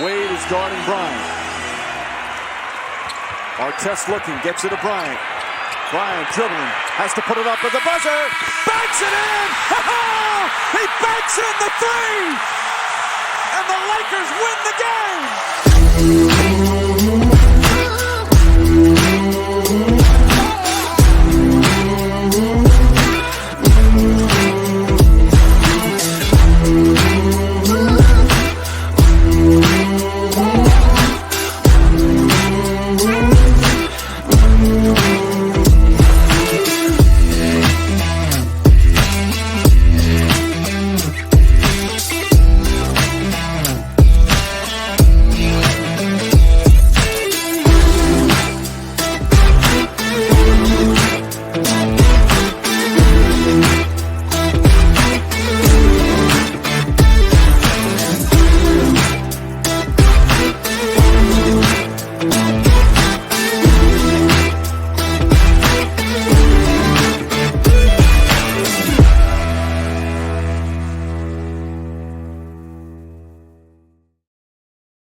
Wade is guarding Bryant. Artest looking, gets it to Bryant. Bryant dribbling, has to put it up with the buzzer. Banks it in! He banks in the three! And the Lakers win the game!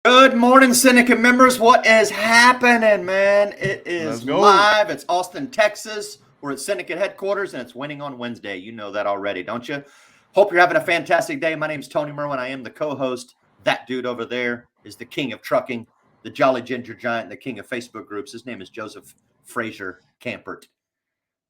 Good morning, Syndicate members. What is happening, man? It is live. It's Austin, Texas. We're at Syndicate headquarters, and it's winning on Wednesday. You know that already, don't you? Hope you're having a fantastic day. My name's Tony Merwin. I am the co-host. That dude over there is the king of trucking, the Jolly Ginger Giant, the king of Facebook groups. His name is Joseph Frazier Campert.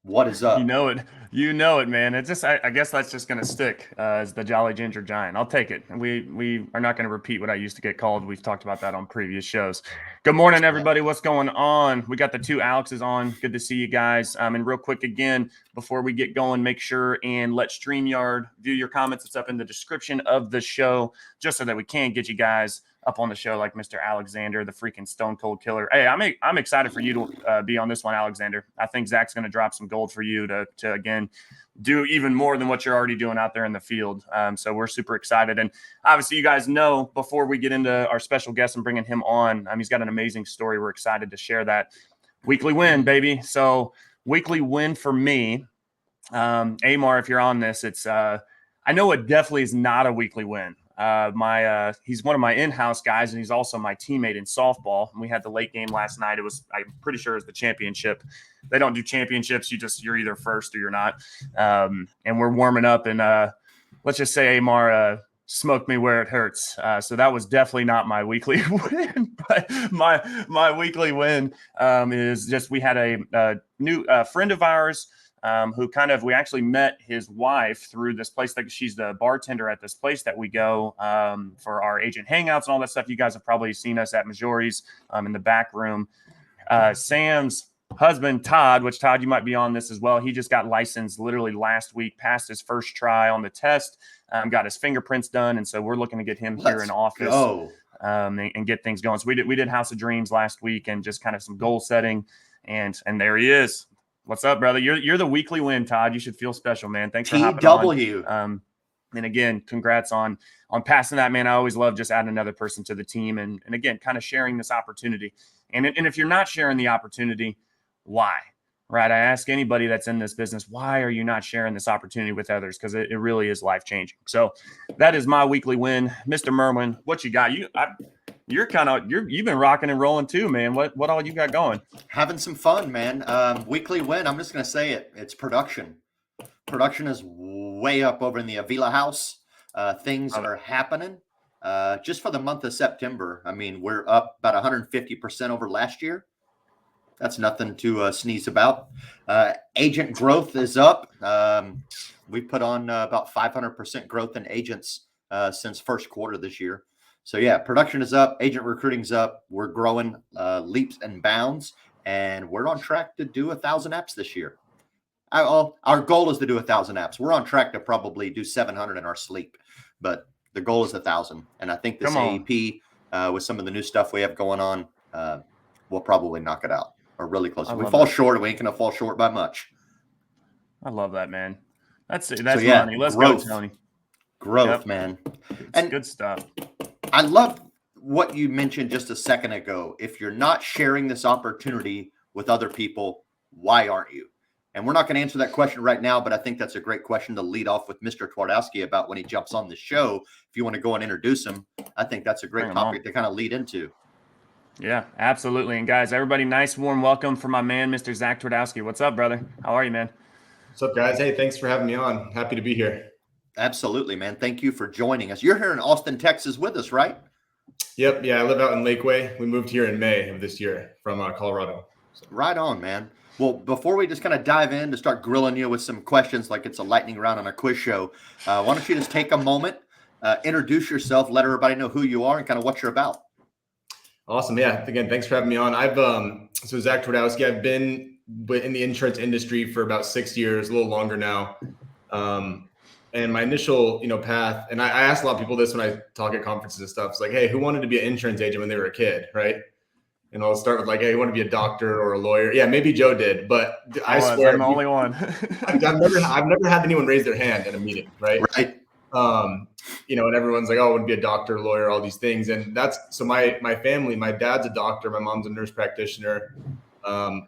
What is up? You know it, man. It's just, I guess that's just going to stick as the Jolly Ginger Giant. I'll take it. We are not going to repeat what I used to get called. We've talked about that on previous shows. Good morning, everybody. What's going on? We got the two Alexes on. Good to see you guys. And real quick again, before we get going, make sure and let StreamYard view your comments. It's up in the description of the show, just so that we can get you guys up on the show like Mr. Alexander, the freaking Stone Cold Killer. Hey, I'm excited for you to be on this one, Alexander. I think Zach's going to drop some gold for you to again do even more than what you're already doing out there in the field. So we're super excited. And obviously, you guys know, before we get into our special guest and bringing him on, he's got an amazing story. We're excited to share that. Weekly win, baby. So weekly win for me. Amar, if you're on this, it's I know it definitely is not a weekly win. He's one of my in-house guys, and he's also my teammate in softball. And we had the late game last night. I'm pretty sure it was the championship. They don't do championships. You're either first or you're not. And we're warming up, and let's just say Amar smoked me where it hurts. So that was definitely not my weekly win. But my weekly win is just, we had a new friend of ours who we actually met his wife through this place. Like, she's the bartender at this place that we go for our agent hangouts and all that stuff. You guys have probably seen us at Majori's in the back room. Sam's husband, Todd, which Todd, you might be on this as well. He just got licensed literally last week, passed his first try on the test, got his fingerprints done. And so we're looking to get him here in office and get things going. So we did House of Dreams last week and just kind of some goal setting. And there he is. What's up, brother? You're the weekly win, Todd. You should feel special, man. Thanks for hopping on. And again, congrats on passing that, man. I always love just adding another person to the team and again, kind of sharing this opportunity. And if you're not sharing the opportunity, why? Right? I ask anybody that's in this business, why are you not sharing this opportunity with others? Because it really is life-changing. So that is my weekly win. Mr. Merwin, what you got? You've been rocking and rolling too, man. What all you got going? Having some fun, man. Weekly win. I'm just going to say it. It's production. Production is way up over in the Avila house. Things are happening. Just for the month of September, we're up about 150% over last year. That's nothing to sneeze about. Agent growth is up. We put on about 500% growth in agents since first quarter this year. So, yeah, production is up. Agent recruiting's up. We're growing leaps and bounds, and we're on track to do 1,000 apps this year. Our goal is to do 1,000 apps. We're on track to probably do 700 in our sleep, but the goal is 1,000. And I think this AEP, with some of the new stuff we have going on, we'll probably knock it out or really close. If we fall short, we ain't going to fall short by much. I love that, man. That's money. Let's go, Tony. Growth, man. And good stuff. I love what you mentioned just a second ago. If you're not sharing this opportunity with other people, why aren't you? And we're not going to answer that question right now, but I think that's a great question to lead off with Mr. Twardowski about when he jumps on the show. If you want to go and introduce him, I think that's a great topic to kind of lead into. Yeah, absolutely. And guys, everybody, nice warm welcome for my man, Mr. Zac Twardowski. What's up, brother? How are you, man? What's up, guys? Hey, thanks for having me on. Happy to be here. Absolutely, man. Thank you for joining us. You're here in Austin, Texas with us, right? Yep. Yeah, I live out in Lakeway. We moved here in May of this year from Colorado. So. Right on, man. Well, before we just kind of dive in to start grilling you with some questions like it's a lightning round on a quiz show, why don't you just take a moment, introduce yourself, let everybody know who you are and kind of what you're about. Awesome. Yeah. Again, thanks for having me on. So Zac Twardowski, I've been in the insurance industry for about 6 years, a little longer now. And my initial, path, and I ask a lot of people this when I talk at conferences and stuff. It's like, hey, who wanted to be an insurance agent when they were a kid, right? And I'll start with like, hey, you want to be a doctor or a lawyer? Yeah, maybe Joe did, but I swear I'm the only one. I've never had anyone raise their hand in a meeting, right? Right. And everyone's like, oh, I want to be a doctor, lawyer, all these things. And that's so my family, my dad's a doctor, my mom's a nurse practitioner. I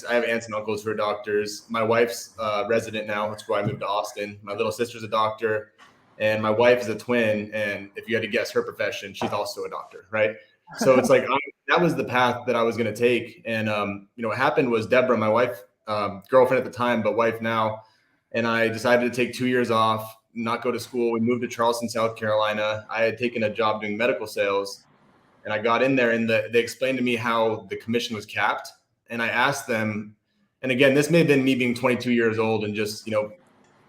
have aunts and uncles who are doctors. My wife's resident now. That's why I moved to Austin. My little sister's a doctor, and my wife is a twin. And if you had to guess her profession, she's also a doctor, right? So it's like that was the path that I was going to take. And what happened was Deborah, my wife, girlfriend at the time, but wife now, and I decided to take 2 years off, not go to school. We moved to Charleston, South Carolina. I had taken a job doing medical sales. And I got in there and they explained to me how the commission was capped. And I asked them, and again, this may have been me being 22 years old and just,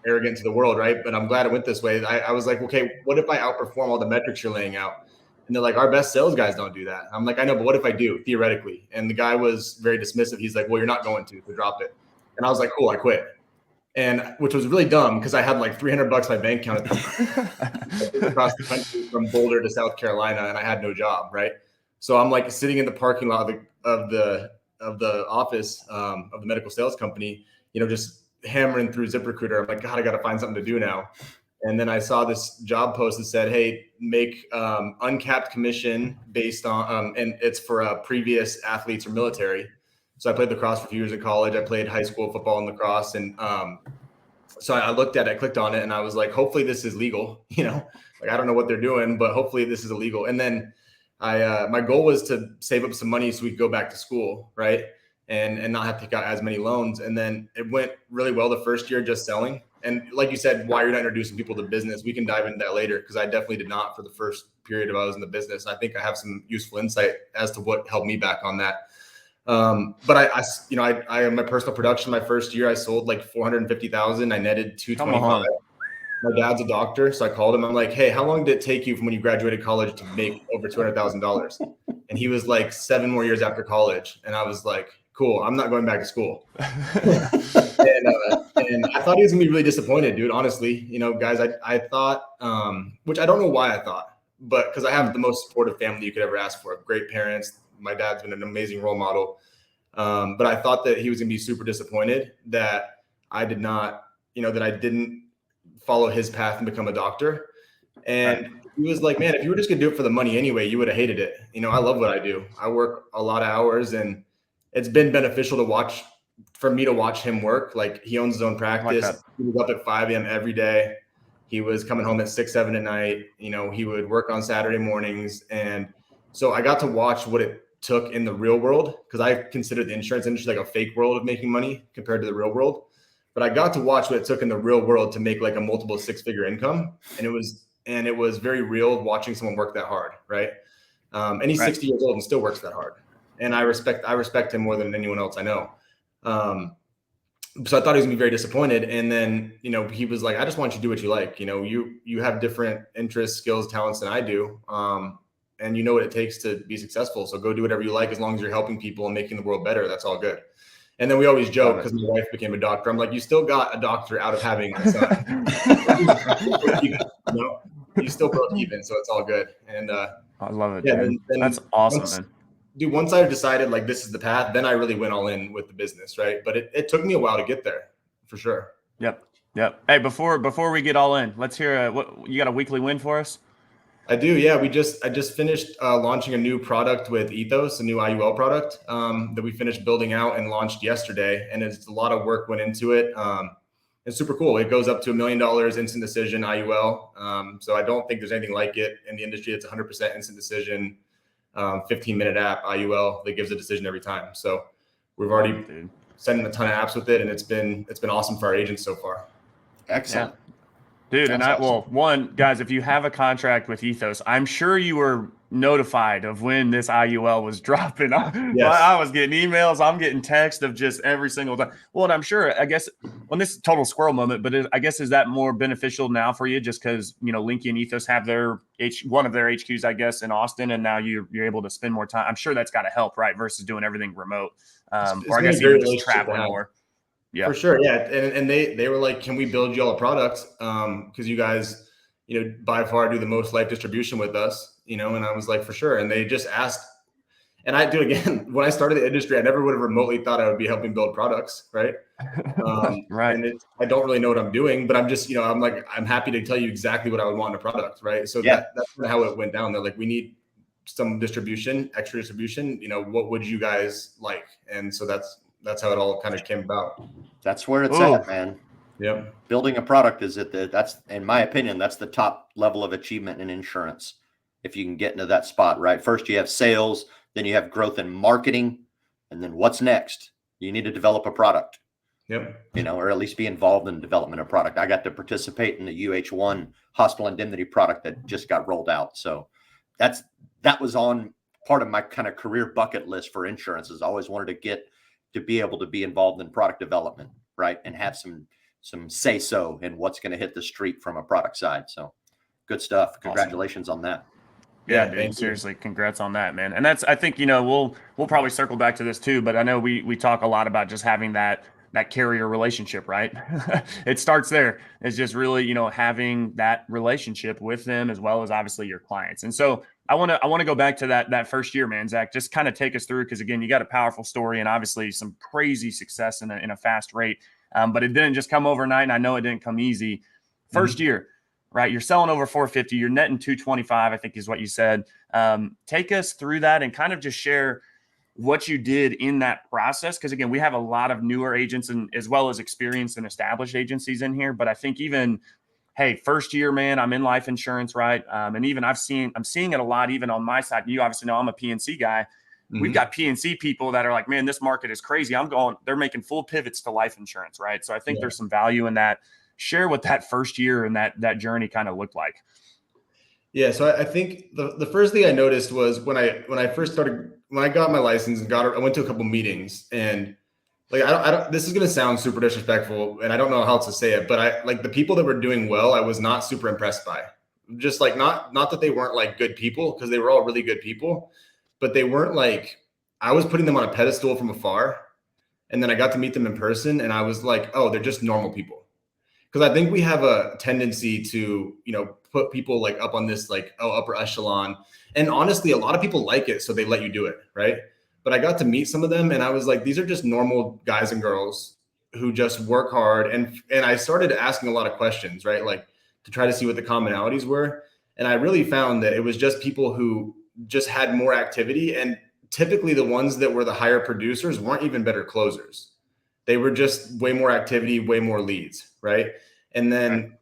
arrogant to the world, right? But I'm glad it went this way. I was like, okay, what if I outperform all the metrics you're laying out? And they're like, our best sales guys don't do that. I'm like, I know, but what if I do, theoretically? And the guy was very dismissive. He's like, well, you're not going to, so drop it. And I was like, cool, I quit. And which was really dumb because I had like $300 in my bank account across the country from Boulder to South Carolina, and I had no job, right? So I'm like sitting in the parking lot of the office of the medical sales company, just hammering through ZipRecruiter. I'm like, God, I got to find something to do now. And then I saw this job post that said, hey, make uncapped commission based on, and it's for previous athletes or military. So I played lacrosse for a few years in college. I played high school football and lacrosse. And so I looked at it, I clicked on it, and I was like, hopefully this is legal. Like I don't know what they're doing, but hopefully this is illegal. And then my goal was to save up some money so we could go back to school, right? And not have to take out as many loans. And then it went really well the first year just selling. And like you said, why you're not introducing people to business, we can dive into that later because I definitely did not for the first period of I was in the business. I think I have some useful insight as to what held me back on that. But I my personal production, my first year, I sold like 450,000. I netted 225. My dad's a doctor. So I called him. I'm like, hey, how long did it take you from when you graduated college to make over $200,000? And he was like 7 more years after college. And I was like, cool, I'm not going back to school. and I thought he was gonna be really disappointed, dude. Honestly, guys, I thought, which I don't know why I thought, but because I have the most supportive family you could ever ask for. Great parents. My dad's been an amazing role model. But I thought that he was going to be super disappointed that I did not, that I didn't follow his path and become a doctor. And he was like, man, if you were just going to do it for the money anyway, you would have hated it. I love what I do. I work a lot of hours and it's been beneficial for me to watch him work. Like he owns his own practice. Like he was up at 5 a.m. every day. He was coming home at 6, 7 at night. He would work on Saturday mornings. And so I got to watch what it took in the real world because I consider the insurance industry like a fake world of making money compared to the real world. But I got to watch what it took in the real world to make like a multiple 6-figure income. And it was very real watching someone work that hard. Right. And he's 60 years old and still works that hard. And I respect him more than anyone else I know. So I thought he was gonna be very disappointed. And then, he was like, I just want you to do what you like. You have different interests, skills, talents than I do. And you know what it takes to be successful. So go do whatever you like as long as you're helping people and making the world better. That's all good. And then we always joke because my wife became a doctor. I'm like, you still got a doctor out of having a son. You still broke even, so it's all good. And I love it. Yeah, then that's awesome, man. Once I decided like this is the path, then I really went all in with the business, right? But it took me a while to get there, for sure. Yep. Hey, before we get all in, let's hear what you got a weekly win for us? I do. Yeah. I just finished launching a new product with Ethos, a new IUL product that we finished building out and launched yesterday. And it's a lot of work went into it. It's super cool. It goes up to $1 million instant decision IUL. So I don't think there's anything like it in the industry. It's 100% instant decision, 15-minute app IUL that gives a decision every time. So we've already sent a ton of apps with it, and it's been awesome for our agents so far. Excellent. Yeah. Dude, That's and awesome. well, one, guys, if you have a contract with Ethos, I'm sure you were notified of when this IUL was dropping. Yes. I was getting emails, I'm getting texts of just every single time. Well, and I'm sure, I guess, well, this is a total squirrel moment, but I guess, is that more beneficial now for you just because, Linky and Ethos have one of their HQs, I guess, in Austin, and now you're able to spend more time. I'm sure that's got to help, right, versus doing everything remote, or I guess even just traveling more. Yeah, for sure. Yeah. And they were like, can we build you all a product? Cause you guys, by far do the most life distribution with us, and I was like, for sure. And they just asked, and I do again, when I started the industry, I never would have remotely thought I would be helping build products. Right. right. And I don't really know what I'm doing, but I'm just, I'm happy to tell you exactly what I would want in a product. Right. So that's kind of how it went down. They're like, we need some distribution, extra distribution, what would you guys like? And so that's how it all kind of came about. That's where it's at, man. Yep. Building a product that's, in my opinion, that's the top level of achievement in insurance. If you can get into that spot, right? First you have sales, then you have growth in marketing. And then what's next? You need to develop a product. Yep. Or at least be involved in the development of product. I got to participate in the UH1 hospital indemnity product that just got rolled out. So that was on part of my kind of career bucket list for insurance. Is I always wanted to be able to be involved in product development, right? And have some say so in what's going to hit the street from a product side. So good stuff. Congratulations on that. Yeah, dude, seriously, congrats on that, man. And that's, I think, we'll probably circle back to this too, but I know we talk a lot about just having that carrier relationship, right? It starts there. It's just really, having that relationship with them as well as obviously your clients. And so I want to go back to that first year, man. Zac, just kind of take us through, because again, you got a powerful story and obviously some crazy success in a fast rate. But it didn't just come overnight, and I know it didn't come easy. First year, right? You're selling over 450, you're netting 225, I think is what you said. Take us through that and kind of just share what you did in that process. Because again, we have a lot of newer agents and as well as experienced and established agencies in here. But I think even, hey, first year, man, I'm in life insurance, right? And even I'm seeing it a lot, even on my side. You obviously know I'm a PNC guy. We've got PNC people that are like, man, this market is crazy. They're making full pivots to life insurance, right? So I think there's some value in that. Share what that first year and that journey kind of looked like. Yeah. So I think the first thing I noticed was when I first started, when I got my license and I went to a couple meetings, and like, I don't, this is going to sound super disrespectful and I don't know how else to say it, but I like the people that were doing well, I was not super impressed by. Just like, not that they weren't like good people, because they were all really good people, but they weren't like, I was putting them on a pedestal from afar. And then I got to meet them in person and I was like, oh, they're just normal people. Because I think we have a tendency to, put people like up on this, like, oh, upper echelon. And honestly, a lot of people like it, so they let you do it, right? But I got to meet some of them and I was like, these are just normal guys and girls who just work hard. And I started asking a lot of questions, right? Like to try to see what the commonalities were. And I really found that it was just people who just had more activity. And typically the ones that were the higher producers weren't even better closers. They were just way more activity, way more leads, right? And then,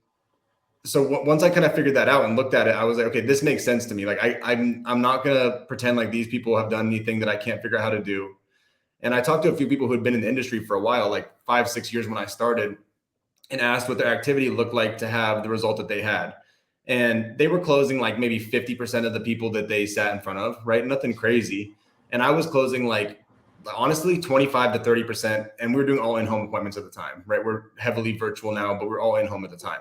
so once I kind of figured that out and looked at it, I was like, okay, this makes sense to me. Like I'm not gonna pretend like these people have done anything that I can't figure out how to do. And I talked to a few people who had been in the industry for a while, like 5-6 years when I started, and asked what their activity looked like to have the result that they had. And they were closing like maybe 50% of the people that they sat in front of, right? Nothing crazy. And I was closing like, honestly, 25 to 30%. And we were doing all in-home appointments at the time, right? We're heavily virtual now, but we're all in-home at the time.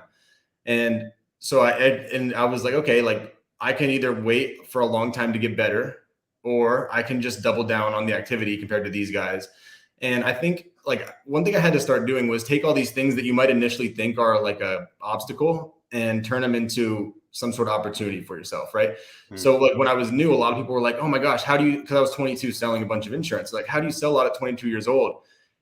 And so I was like, okay, like I can either wait for a long time to get better, or I can just double down on the activity compared to these guys. And I think like one thing I had to start doing was take all these things that you might initially think are like a obstacle and turn them into some sort of opportunity for yourself. Right. So like when I was new, a lot of people were like, oh my gosh, how do you, cause I was 22 selling a bunch of insurance. Like, how do you sell a lot at 22 years old?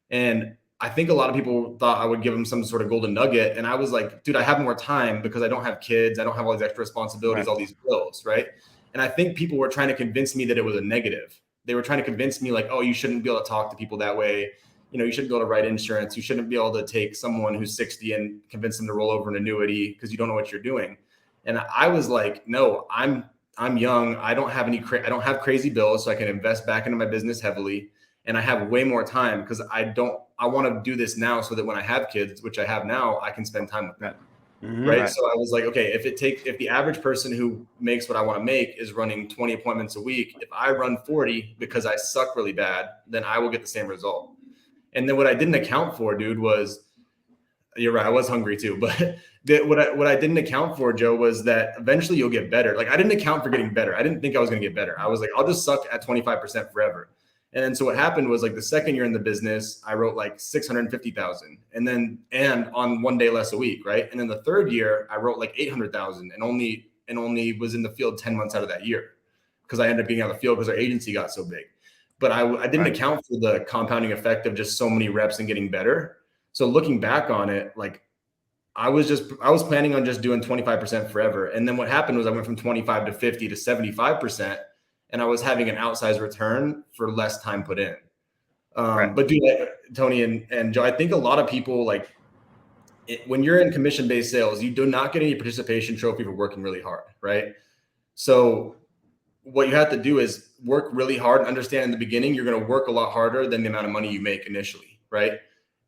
And I think a lot of people thought I would give them some sort of golden nugget. And I was like, dude, I have more time because I don't have kids. I don't have all these extra responsibilities, all these bills. Right. And I think people were trying to convince me that it was a negative. They were trying to convince me like, oh, you shouldn't be able to talk to people that way. You shouldn't be able to write insurance. You shouldn't be able to take someone who's 60 and convince them to roll over an annuity because you don't know what you're doing. And I was like, no, I'm young. I don't have I don't have crazy bills, so I can invest back into my business heavily. And I have way more time because I want to do this now so that when I have kids, which I have now, I can spend time with them. Right. So I was like, okay, if the average person who makes what I want to make is running 20 appointments a week, if I run 40 because I suck really bad, then I will get the same result. And then what I didn't account for, dude, was, you're right, I was hungry too, but what I didn't account for, Joe, was that eventually you'll get better. Like I didn't account for getting better. I didn't think I was going to get better. I was like, I'll just suck at 25% forever. And then so what happened was like the second year in the business, I wrote like 650,000 and on 1 day less a week. Right. And then the third year I wrote like 800,000 and only was in the field 10 months out of that year because I ended up getting out of the field because our agency got so big. But I didn't account for the compounding effect of just so many reps and getting better. So looking back on it, like I was planning on just doing 25% forever. And then what happened was I went from 25 to 50 to 75%. And I was having an outsized return for less time put in. But dude, Tony and Joe, I think a lot of people when you're in commission-based sales, you do not get any participation trophy for working really hard, right? So what you have to do is work really hard and understand in the beginning, you're going to work a lot harder than the amount of money you make initially, right?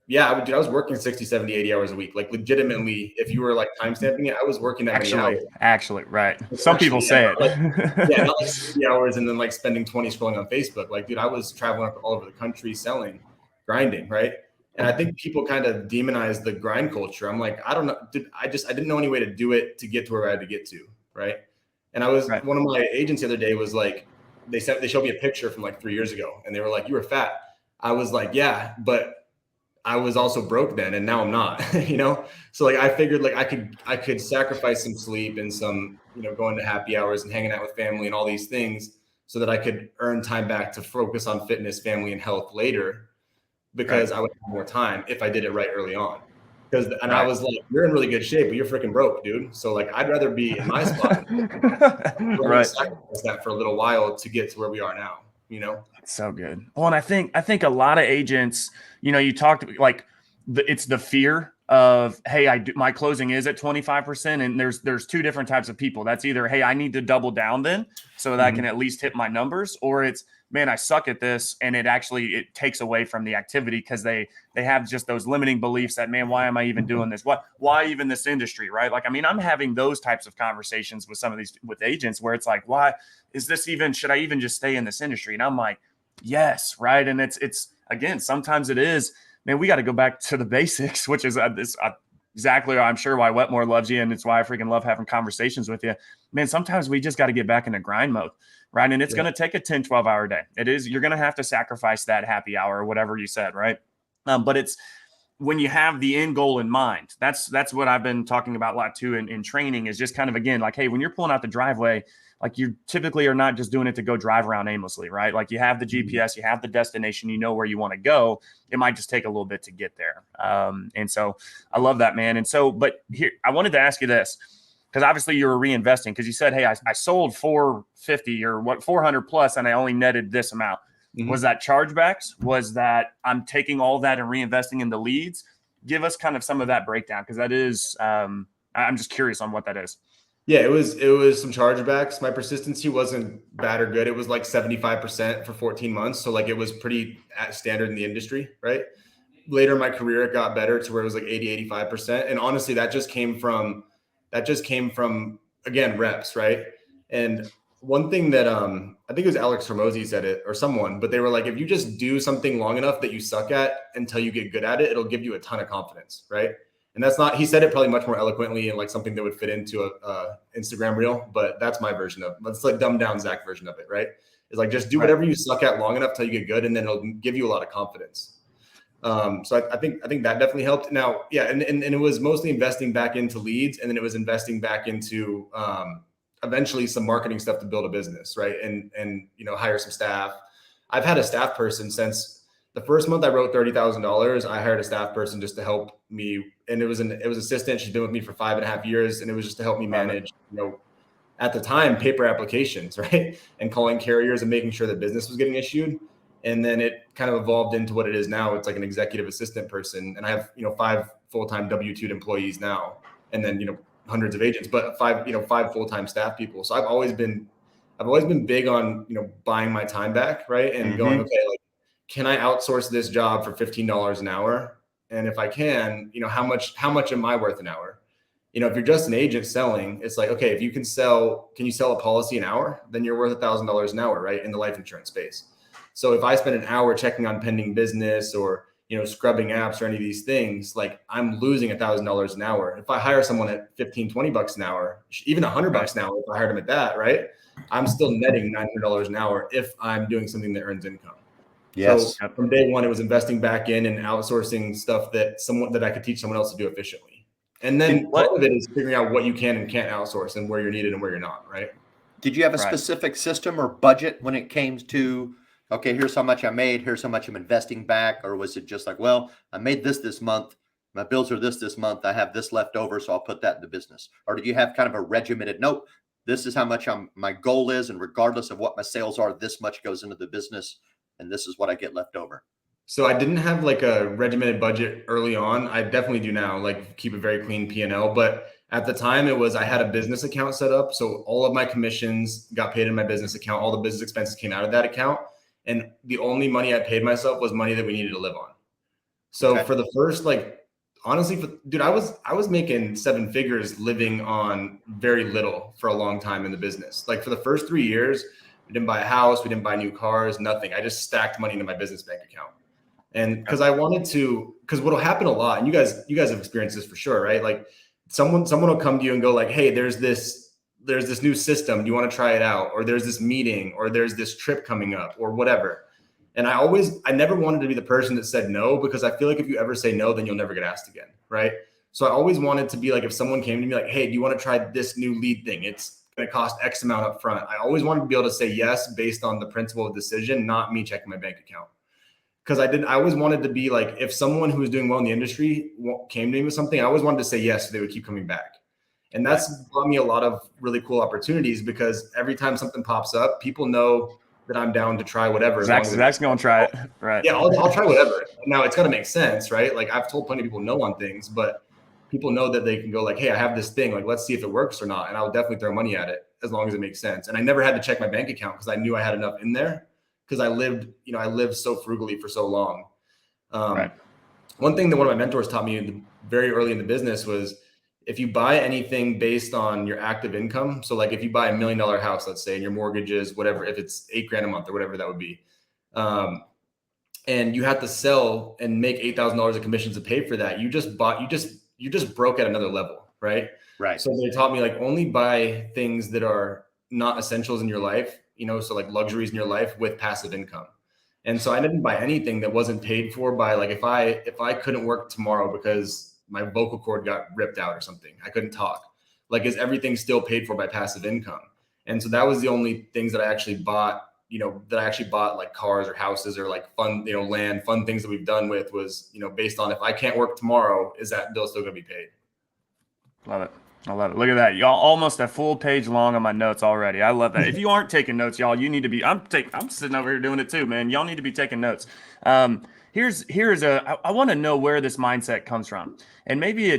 Yeah, I was working 60, 70, 80 hours a week. Like legitimately, if you were like timestamping it, I was working that many hours. Actually, right. Some people say it. Not like 60 hours and then like spending 20 scrolling on Facebook. Like, dude, I was traveling all over the country selling, grinding, right? And I think people kind of demonize the grind culture. I'm like, I don't know, dude, I didn't know any way to do it to get to where I had to get to, right? And one of my agents the other day was like, they showed me a picture from like 3 years ago and they were like, you were fat. I was like, yeah, but I was also broke then and now I'm not, So like, I figured like I could sacrifice some sleep and some, going to happy hours and hanging out with family and all these things so that I could earn time back to focus on fitness, family, and health later because I would have more time if I did it right early on. I was like, you're in really good shape, but you're freaking broke, dude. So like, I'd rather be in my spot. Sacrifice that for a little while to get to where we are now, It's so good. Well, and I think a lot of agents, you talked like it's the fear of, hey, my closing is at 25%. And there's two different types of people. That's either, hey, I need to double down then so that I can at least hit my numbers, or it's, man, I suck at this. And it takes away from the activity because they have just those limiting beliefs that, man, why am I even doing this? Why even this industry? Right. Like, I mean, I'm having those types of conversations with agents where it's like, why is this should I even just stay in this industry? And I'm like, yes. Right. And it's again, sometimes it is, man, we got to go back to the basics, which is exactly, I'm sure, why Wetmore loves you. And it's why I freaking love having conversations with you, man. Sometimes we just got to get back into grind mode. Right. And it's going to take a 10, 12-hour day. You're going to have to sacrifice that happy hour or whatever you said. Right. But it's when you have the end goal in mind, that's what I've been talking about a lot too in training, is just kind of, again, like, hey, when you're pulling out the driveway, like, you typically are not just doing it to go drive around aimlessly, right? Like, you have the GPS, you have the destination, you know where you want to go. It might just take a little bit to get there. And so I love that, man. And so, but here, I wanted to ask you this, because obviously you were reinvesting, because you said, hey, I sold 450 or 400 plus, and I only netted this amount. Mm-hmm. Was that chargebacks? Was that I'm taking all that and reinvesting in the leads? Give us kind of some of that breakdown, because that is, I'm just curious on what that is. Yeah, it was some chargebacks. My persistency wasn't bad or good. It was like 75% for 14 months. So like, it was pretty standard in the industry, right? Later in my career, it got better to where it was like 80, 85%. And honestly, that just came from, again, reps, right? And one thing that I think it was Alex Hormozy said it, or someone, but they were like, if you just do something long enough that you suck at until you get good at it, it'll give you a ton of confidence, right? And that's not, he said it probably much more eloquently and like something that would fit into a Instagram reel, but that's my version of it. Let's like dumb down Zach version of it, right? It's like, just do whatever you suck at long enough till you get good, and then it'll give you a lot of confidence. So I think that definitely helped. Now, yeah, and it was mostly investing back into leads, and then it was investing back into eventually some marketing stuff to build a business, right? And hire some staff. I've had a staff person since The first month I wrote $30,000. I hired a staff person just to help me. And it was assistant. She's been with me for 5.5 years. And it was just to help me manage, at the time, paper applications, right? And calling carriers and making sure that business was getting issued. And then it kind of evolved into what it is now. It's like an executive assistant person. And I have, 5 full-time W-2 employees now. And then, hundreds of agents, but 5 full-time staff people. So I've always been big on, buying my time back, right? And going, okay, like, can I outsource this job for $15 an hour? And if I can, how much am I worth an hour? If you're just an agent selling, it's like, okay, if you can you sell a policy an hour? Then you're worth $1,000 an hour, right? In the life insurance space. So if I spend an hour checking on pending business or, scrubbing apps or any of these things, like I'm losing $1,000 an hour. If I hire someone at $15-20 an hour, even $100 an hour, if I hired them at that, right? I'm still netting $900 an hour if I'm doing something that earns income. Yes. So from day one, it was investing back in and outsourcing stuff that I could teach someone else to do efficiently. And then part of it is figuring out what you can and can't outsource and where you're needed and where you're not, right? Did you have a specific system or budget when it came to, okay, here's how much I made, here's how much I'm investing back? Or was it just like, well, I made this month, my bills are this month, I have this left over, so I'll put that in the business? Or did you have kind of a regimented, nope, this is how much my goal is, and regardless of what my sales are, this much goes into the business, and this is what I get left over? So I didn't have like a regimented budget early on. I definitely do now, like keep a very clean P&L. But at the time I had a business account set up. So all of my commissions got paid in my business account. All the business expenses came out of that account. And the only money I paid myself was money that we needed to live on. So for the first, honestly, I was making 7 figures living on very little for a long time in the business. Like for the first 3 years, we didn't buy a house, we didn't buy new cars, nothing. I just stacked money into my business bank account. And because what'll happen a lot, and you guys have experienced this for sure, right? Like someone will come to you and go like, hey, there's this new system. Do you want to try it out? Or there's this meeting, or there's this trip coming up, or whatever. And I never wanted to be the person that said no, because I feel like if you ever say no, then you'll never get asked again, right? So I always wanted to be like, if someone came to me like, hey, do you want to try this new lead thing? It's going to cost X amount up front. I always wanted to be able to say yes based on the principle of decision, not me checking my bank account. Because I always wanted to be like, if someone who was doing well in the industry came to me with something, I always wanted to say yes, so they would keep coming back. And that's brought me a lot of really cool opportunities, because every time something pops up, people know that I'm down to try whatever. Zach's going to try it. Right. Yeah, I'll try whatever. Now it's got to make sense, right? Like I've told plenty of people no on things, but people know that they can go like, hey, I have this thing, like, let's see if it works or not. And I'll definitely throw money at it as long as it makes sense. And I never had to check my bank account because I knew I had enough in there, because I lived so frugally for so long. One thing that one of my mentors taught me very early in the business was, if you buy anything based on your active income, so like if you buy $1 million house, let's say, and your mortgage is whatever, if it's $8,000 a month or whatever that would be, and you have to sell and make $8,000 of commissions to pay for that, you just broke at another level, right? Right. So they taught me like, only buy things that are not essentials in your life, so like luxuries in your life with passive income. And so I didn't buy anything that wasn't paid for by, like, if I couldn't work tomorrow because my vocal cord got ripped out or something, I couldn't talk, like, is everything still paid for by passive income? And so that was the only things that I actually bought, like cars or houses or like fun, land, fun things that we've done with was, based on, if I can't work tomorrow, is that bill still going to be paid? Love it. I love it. Look at that. Y'all almost a full page long on my notes already. I love that. If you aren't taking notes, y'all, you need to be. I'm sitting over here doing it too, man. Y'all need to be taking notes. I want to know where this mindset comes from. And maybe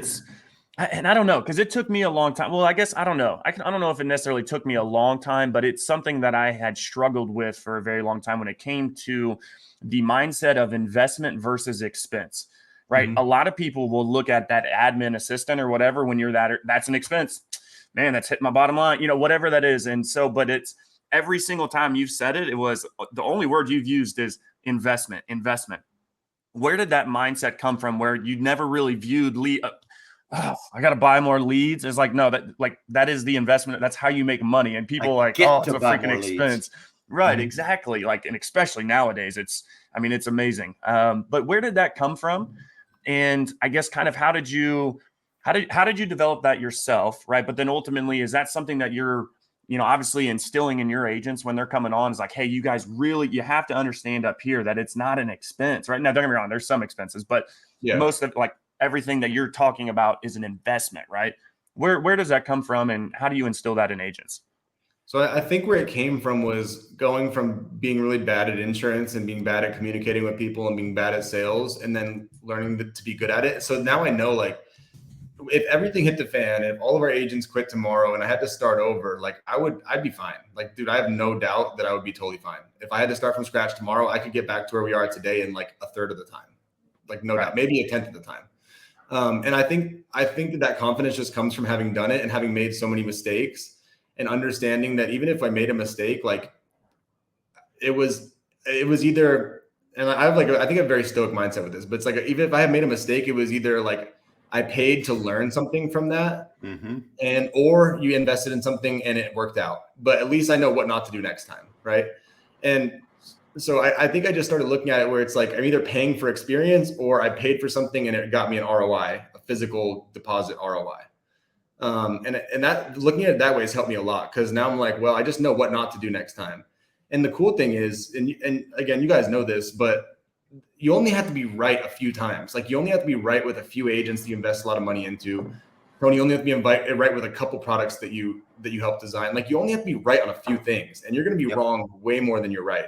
I don't know, because it took me a long time. Well, I guess I don't know. I don't know if it necessarily took me a long time, but it's something that I had struggled with for a very long time when it came to the mindset of investment versus expense. Right. Mm-hmm. A lot of people will look at that admin assistant or whatever when you're that's an expense, man, that's hit my bottom line, whatever that is. And so, but it's every single time you've said it, it was the only word you've used is investment. Where did that mindset come from, where you never really viewed I got to buy more leads? It's like, no, that is the investment. That's how you make money. And people it's a freaking expense. Right. Mm-hmm. Exactly. Like, and especially nowadays, it's amazing. But where did that come from? And I guess kind of how did you develop that yourself, right? But then ultimately, is that something that you're obviously instilling in your agents when they're coming on is like, hey, you guys you have to understand up here that it's not an expense, right? Now, don't get me wrong, there's some expenses, but most of like everything that you're talking about is an investment, right? Where does that come from, and how do you instill that in agents? So I think where it came from was going from being really bad at insurance and being bad at communicating with people and being bad at sales, and then learning to be good at it. So now I know, like, if everything hit the fan, if all of our agents quit tomorrow and I had to start over, like I'd be fine. Like, dude, I have no doubt that I would be totally fine. If I had to start from scratch tomorrow, I could get back to where we are today in like a third of the time, like no doubt, maybe a tenth of the time. And I think that confidence just comes from having done it and having made so many mistakes, and understanding that even if I made a mistake, like it was either, and I think I have a very stoic mindset with this, but it's like, even if I had made a mistake, it was either like I paid to learn something from that, and or you invested in something and it worked out. But at least I know what not to do next time, right? And so I think I just started looking at it where it's like I'm either paying for experience or I paid for something and it got me an ROI, a physical deposit ROI. And that, looking at it that way has helped me a lot, because now I'm like, well, I just know what not to do next time. And the cool thing is, and again, you guys know this, but you only have to be right a few times. Like, you only have to be right with a few agents that you invest a lot of money into. Tony, you only have to be right with a couple products that you help design. Like, you only have to be right on a few things, and you're going to be wrong way more than you're right.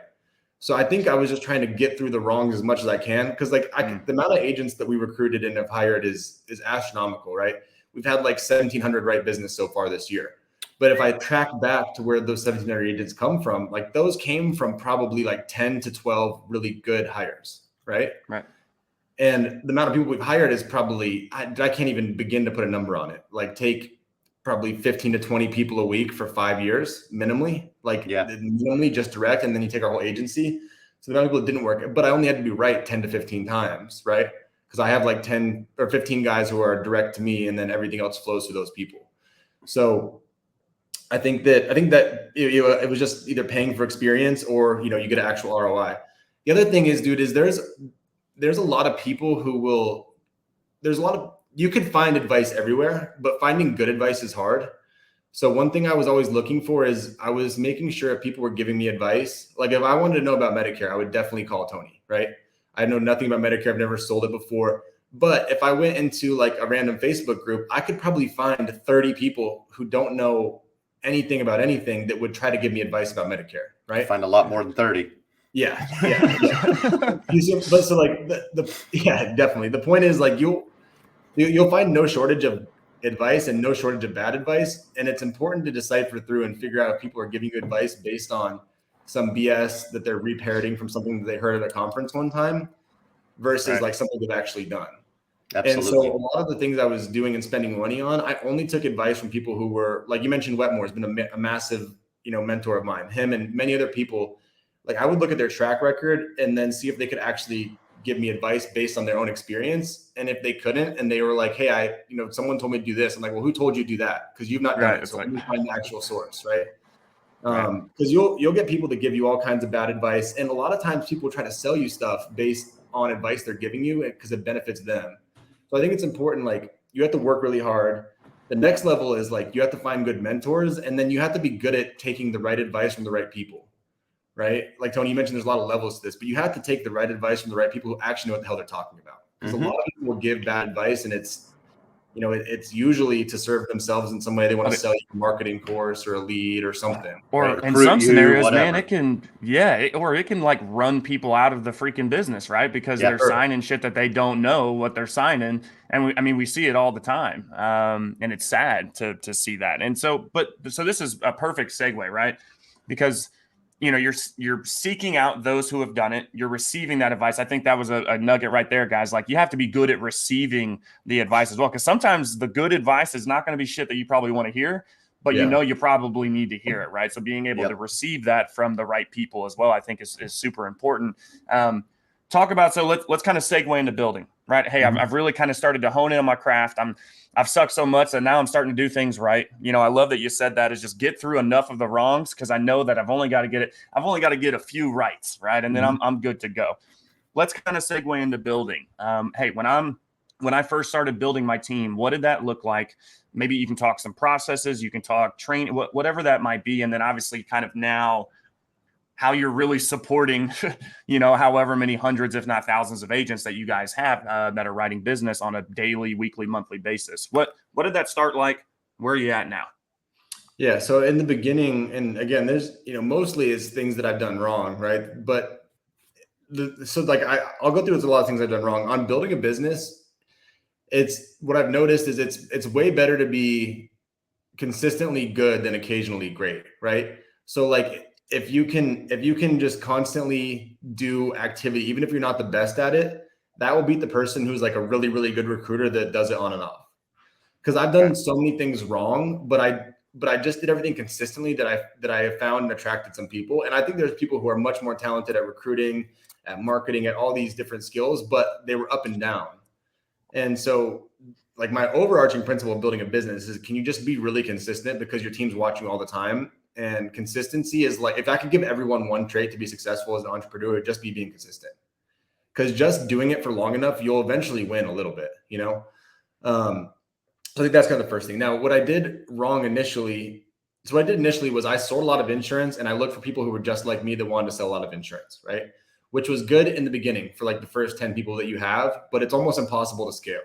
So I think I was just trying to get through the wrongs as much as I can, because like the amount of agents that we recruited and have hired is astronomical, right? We've had like 1,700 right business so far this year. But if I track back to where those 1,700 agents come from, like those came from probably like 10 to 12 really good hires, right? Right. And the amount of people we've hired is probably, I can't even begin to put a number on it. Like, take probably 15 to 20 people a week for 5 years, minimally, minimally just direct. And then you take our whole agency. So the amount of people that didn't work, but I only had to be right 10 to 15 times, right? Because I have like 10 or 15 guys who are direct to me, and then everything else flows through those people. So I think that it was just either paying for experience or, you get an actual ROI. The other thing is, dude, is there's a lot of people you could find advice everywhere, but finding good advice is hard. So one thing I was always looking for is I was making sure if people were giving me advice, like if I wanted to know about Medicare, I would definitely call Tony, right? I know nothing about Medicare. I've never sold it before. But if I went into like a random Facebook group, I could probably find 30 people who don't know anything about anything that would try to give me advice about Medicare, right? Find a lot more than 30. Yeah. But so like definitely. The point is, like, you'll find no shortage of advice and no shortage of bad advice. And it's important to decipher through and figure out if people are giving you advice based on some BS that they're reparroting from something that they heard at a conference one time versus like something they've actually done. Absolutely. And so a lot of the things I was doing and spending money on, I only took advice from people who were, like you mentioned, Wetmore has been a massive, mentor of mine. Him and many other people, like I would look at their track record and then see if they could actually give me advice based on their own experience. And if they couldn't, and they were like, hey, someone told me to do this. I'm like, well, who told you to do that? Because you've not done it. So let me find the actual source, right? Because you'll get people to give you all kinds of bad advice. And a lot of times people try to sell you stuff based on advice they're giving you because it benefits them. So I think it's important, like, you have to work really hard. The next level is like, you have to find good mentors, and then you have to be good at taking the right advice from the right people, right? Like Tony, you mentioned there's a lot of levels to this, but you have to take the right advice from the right people who actually know what the hell they're talking about. Because a lot of people will give bad advice, and it's usually to serve themselves in some way. They want to sell you a marketing course or a lead or something. Or right? in some scenarios, man, it can, it can like run people out of the freaking business, right? Because they're signing shit that they don't know what they're signing. And we see it all the time. And it's sad to see that. And so this is a perfect segue, right? Because you're seeking out those who have done it. You're receiving that advice. I think that was a nugget right there, guys. Like, you have to be good at receiving the advice as well, because sometimes the good advice is not going to be shit that you probably want to hear, but you probably need to hear it, right? So being able to receive that from the right people as well, I think is super important. Talk about, so let's kind of segue into building, right? Hey, I've really kind of started to hone in on my craft. I've sucked so much that now I'm starting to do things right. I love that you said that, is just get through enough of the wrongs, because I know that I've only got to get a few rights, right? And then I'm good to go. Let's kind of segue into building. Hey, when I'm when I first started building my team, what did that look like? Maybe you can talk some processes, you can talk training, whatever that might be. And then obviously kind of now how you're really supporting, however many hundreds, if not thousands of agents that you guys have that are writing business on a daily, weekly, monthly basis. What did that start like? Where are you at now? Yeah. So in the beginning, and again, there's, mostly is things that I've done wrong. Right. But I'll go through a lot of things I've done wrong on building a business. It's what I've noticed is it's way better to be consistently good than occasionally great. Right. So like, if you can just constantly do activity, even if you're not the best at it, that will beat the person who's like a really, really good recruiter that does it on and off. Because I've done so many things wrong, but I just did everything consistently that I have found and attracted some people. And I think there's people who are much more talented at recruiting, at marketing, at all these different skills, but they were up and down. And so like my overarching principle of building a business is, can you just be really consistent because your team's watching all the time? And consistency is like, if I could give everyone one trait to be successful as an entrepreneur, it'd just be being consistent. Because just doing it for long enough, you'll eventually win a little bit, So I think that's kind of the first thing. Now, what I did wrong initially, was I sold a lot of insurance and I looked for people who were just like me that wanted to sell a lot of insurance, right? Which was good in the beginning for like the first 10 people that you have, but it's almost impossible to scale.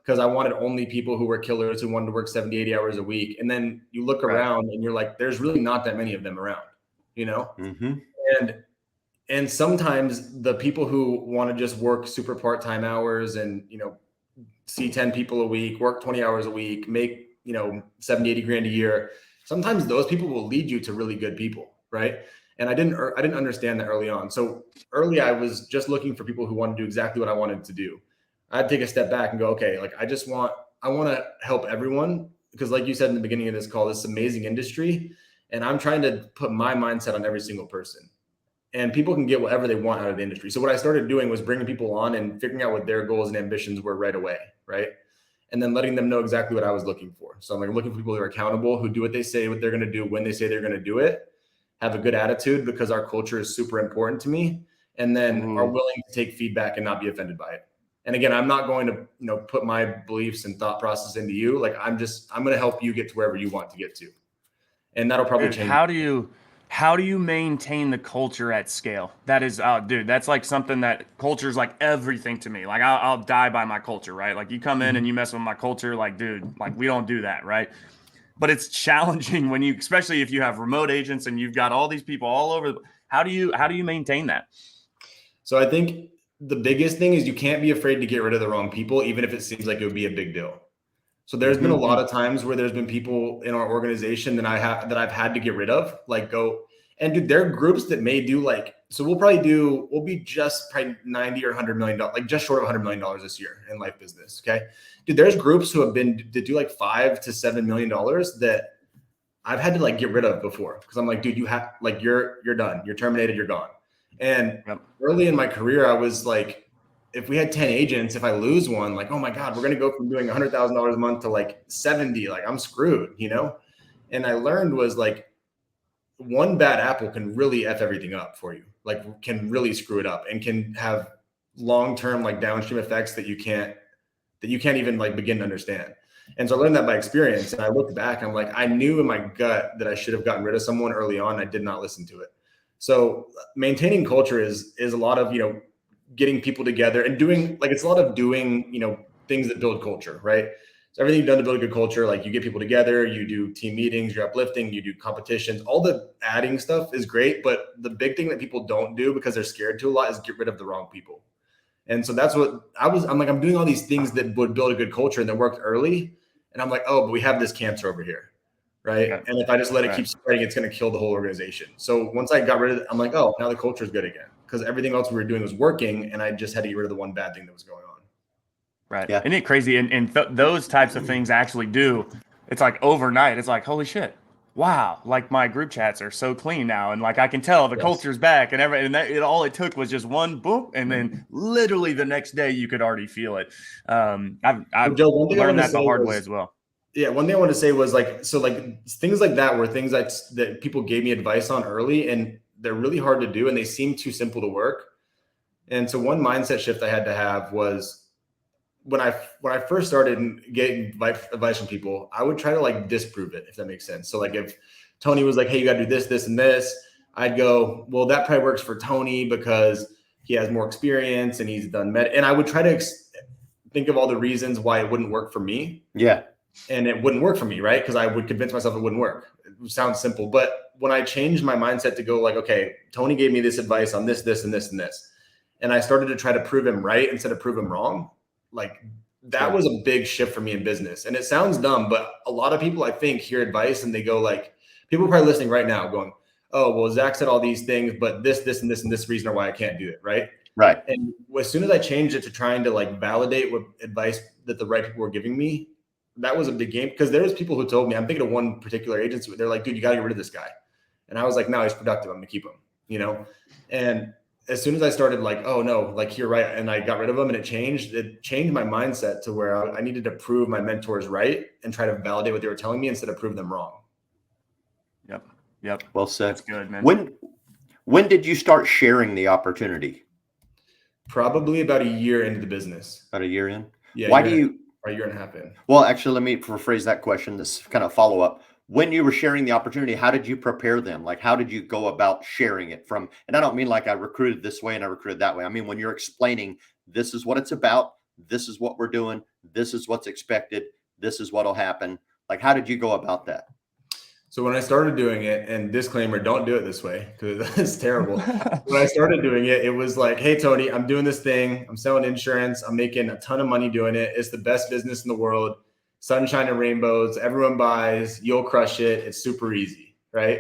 Because I wanted only people who were killers who wanted to work 70, 80 hours a week. And then you look around and you're like, there's really not that many of them around, Mm-hmm. And sometimes the people who want to just work super part-time hours and, see 10 people a week, work 20 hours a week, make, 70, 80 grand a year. Sometimes those people will lead you to really good people. Right. And I didn't understand that early on. So early, I was just looking for people who wanted to do exactly what I wanted to do. I'd take a step back and go, okay, like I want to help everyone because like you said in the beginning of this call, this is an amazing industry and I'm trying to put my mindset on every single person and people can get whatever they want out of the industry. So what I started doing was bringing people on and figuring out what their goals and ambitions were right away. Right. And then letting them know exactly what I was looking for. So I'm like looking for people who are accountable, who do what they say, what they're going to do, when they say they're going to do it, have a good attitude because our culture is super important to me. And then are willing to take feedback and not be offended by it. And again, I'm not going to, put my beliefs and thought process into you. Like I'm going to help you get to wherever you want to get to. And that'll probably change. How do you maintain the culture at scale? That is, that's like something that culture is like everything to me. Like I'll die by my culture, right? Like you come in and you mess with my culture, like, dude, like we don't do that. Right. But it's challenging when especially if you have remote agents and you've got all these people all over. How do you maintain that? So I think the biggest thing is you can't be afraid to get rid of the wrong people, even if it seems like it would be a big deal. So there's been a lot of times where there's been people in our organization that I've had to get rid of, like go and dude, there are groups that may do like, so we'll be just probably 90 or $100 million, like just short of $100 million this year in life business. Okay. Dude, there's groups who have been to do like $5 to $7 million that I've had to like get rid of before. Cause I'm like, dude, you have like, you're done. You're terminated. You're gone. And early in my career, I was like, if we had 10 agents, if I lose one, like, oh my God, we're going to go from doing $100,000 a month to like 70, like I'm screwed, And I learned was like one bad apple can really F everything up for you, like can really screw it up and can have long-term like downstream effects that you can't even like begin to understand. And so I learned that by experience. And I looked back, I'm like, I knew in my gut that I should have gotten rid of someone early on. I did not listen to it. So maintaining culture is a lot of, getting people together and doing like, it's a lot of doing, things that build culture, right? So everything you've done to build a good culture, like you get people together, you do team meetings, you're uplifting, you do competitions, all the adding stuff is great. But the big thing that people don't do because they're scared to a lot is get rid of the wrong people. And so that's what I'm like, I'm doing all these things that would build a good culture and that worked early. And I'm like, oh, but we have this cancer over here. Right. Yeah. And if I just let it keep spreading, it's going to kill the whole organization. So once I got rid of it, I'm like, oh, now the culture is good again because everything else we were doing was working. And I just had to get rid of the one bad thing that was going on. Right. Yeah. Isn't it crazy? And those types of things actually do. It's like overnight. It's like, holy shit. Wow. Like my group chats are so clean now. And like, I can tell the culture's back and all it took was just one boom. And then literally the next day you could already feel it. I've Joe, learned that the hard way as well. Yeah. One thing I want to say was like, so like things like that were things that people gave me advice on early and they're really hard to do. And they seem too simple to work. And so one mindset shift I had to have was when I first started getting advice from people, I would try to like disprove it, if that makes sense. So like if Tony was like, hey, you got to do this, this, and this, I'd go, well, that probably works for Tony because he has more experience and he's done and I would try to think of all the reasons why it wouldn't work for me. Yeah. And it wouldn't work for me, right? Because I would convince myself it wouldn't work. It sounds simple. But when I changed my mindset to go like, okay, Tony gave me this advice on this, this, and this, and this, and I started to try to prove him right instead of prove him wrong, like that was a big shift for me in business. And it sounds dumb, but a lot of people, I think, hear advice and they go like, people are probably listening right now going, oh, well, Zac said all these things, but this, and this, and this reason are why I can't do it, right? Right. And as soon as I changed it to trying to like validate what advice that the right people were giving me, that was a big game, because there was people who told me, I'm thinking of one particular agency, they're like, dude, you got to get rid of this guy. And I was like, no, he's productive. I'm gonna keep him, you know? And as soon as I started like, oh no, like you're right. And I got rid of him and it changed my mindset to where I needed to prove my mentors right and try to validate what they were telling me instead of prove them wrong. Yep. Well said. That's good, man. When did you start sharing the opportunity? Probably about a year into the business. About a year in? Yeah. Why do you? Or a year and a half in. Well, actually, let me rephrase that question. This kind of follow up. When you were sharing the opportunity, how did you prepare them? Like, how did you go about sharing it from? And I don't mean like I recruited this way and I recruited that way. I mean, when you're explaining, this is what it's about. This is what we're doing. This is what's expected. This is what'll happen. Like, how did you go about that? So when I started doing it, and disclaimer, don't do it this way because it's terrible. When I started doing it, it was like, hey, Tony, I'm doing this thing. I'm selling insurance. I'm making a ton of money doing it. It's the best business in the world. Sunshine and rainbows. Everyone buys. You'll crush it. It's super easy, right?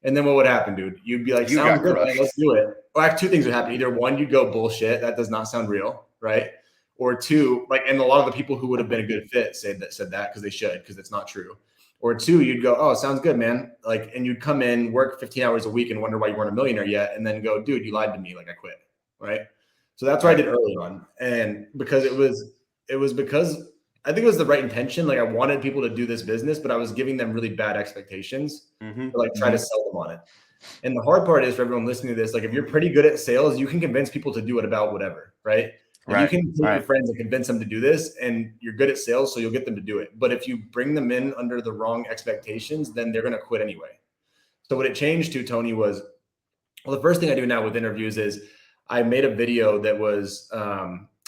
And then what would happen, dude? You'd be like, sounds good, man, let's do it. Well, actually, two things would happen. Either one, you'd go bullshit. That does not sound real, right? Or two, like, and a lot of the people who would have been a good fit said that because they should, because it's not true. Or two, you'd go, oh, sounds good, man. Like, and you'd come in, work 15 hours a week and wonder why you weren't a millionaire yet. And then go, dude, you lied to me. Like, I quit. Right. So that's what I did early on. And because it was because I think it was the right intention. Like, I wanted people to do this business, but I was giving them really bad expectations to like try to sell them on it. And the hard part is for everyone listening to this, like, if you're pretty good at sales, you can convince people to do it about whatever. Right. Like you can take your friends and convince them to do this, and you're good at sales, so you'll get them to do it. But if you bring them in under the wrong expectations, then they're going to quit anyway. So what it changed to, Tony, was, well, the first thing I do now with interviews is I made a video that was,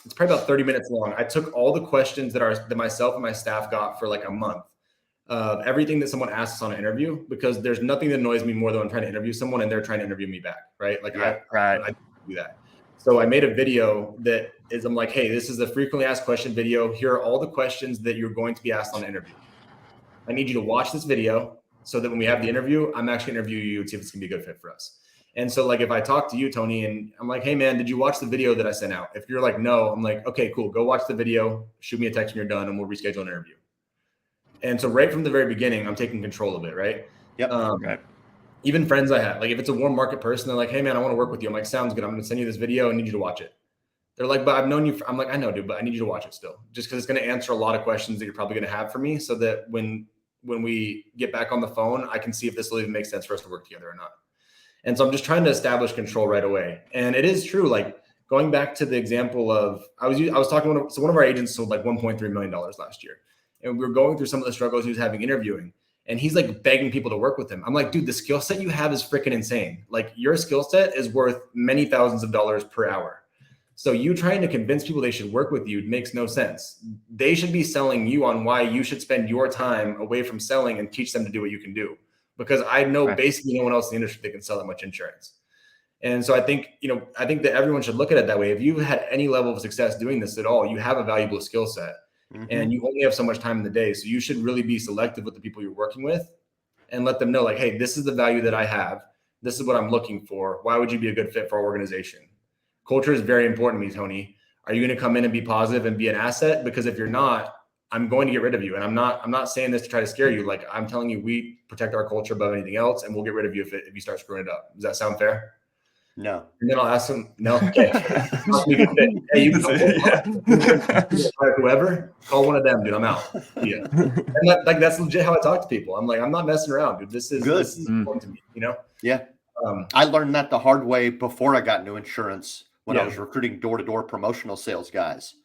it's probably about 30 minutes long. I took all the questions that myself and my staff got for like a month of everything that someone asks on an interview, because there's nothing that annoys me more than when I'm trying to interview someone and they're trying to interview me back, right? Like I do that. So I made a video that is, I'm like, hey, this is the frequently asked question video. Here are all the questions that you're going to be asked on an interview. I need you to watch this video so that when we have the interview, I'm actually interviewing you and see if it's gonna be a good fit for us. And so like, if I talk to you, Tony, and I'm like, hey man, did you watch the video that I sent out? If you're like, no, I'm like, okay, cool. Go watch the video, shoot me a text when you're done, and we'll reschedule an interview. And so right from the very beginning, I'm taking control of it. Right. Yep. Okay. Even friends I have, like if it's a warm market person, they're like, hey man, I want to work with you. I'm like, sounds good. I'm going to send you this video. I need you to watch it. They're like, but I've known you. I'm like, I know, dude, but I need you to watch it still, just because it's going to answer a lot of questions that you're probably going to have for me, so that when we get back on the phone, I can see if this will even make sense for us to work together or not. And so I'm just trying to establish control right away. And it is true. Like going back to the example of, I was talking to one of our agents sold like $1.3 million last year. And we were going through some of the struggles he was having interviewing. And he's like begging people to work with him. I'm like, dude, the skill set you have is freaking insane. Like your skill set is worth many thousands of dollars per hour. So you trying to convince people they should work with you makes no sense. They should be selling you on why you should spend your time away from selling and teach them to do what you can do. Because I know basically no one else in the industry that can sell that much insurance. And so I think that everyone should look at it that way. If you've had any level of success doing this at all, you have a valuable skill set. And you only have so much time in the day. So you should really be selective with the people you're working with and let them know, like, hey, this is the value that I have. This is what I'm looking for. Why would you be a good fit for our organization? Culture is very important to me, Tony. Are you going to come in and be positive and be an asset? Because if you're not, I'm going to get rid of you. And I'm not saying this to try to scare you. Like, I'm telling you, we protect our culture above anything else, and we'll get rid of you if you start screwing it up. Does that sound fair? No. And then I'll ask them, no, okay. Hey, you whoever, call one of them, dude. I'm out. Yeah. And that's legit how I talk to people. I'm like, I'm not messing around, dude. This is important to me, you know? Yeah. I learned that the hard way before I got into insurance when I was recruiting door-to-door promotional sales guys,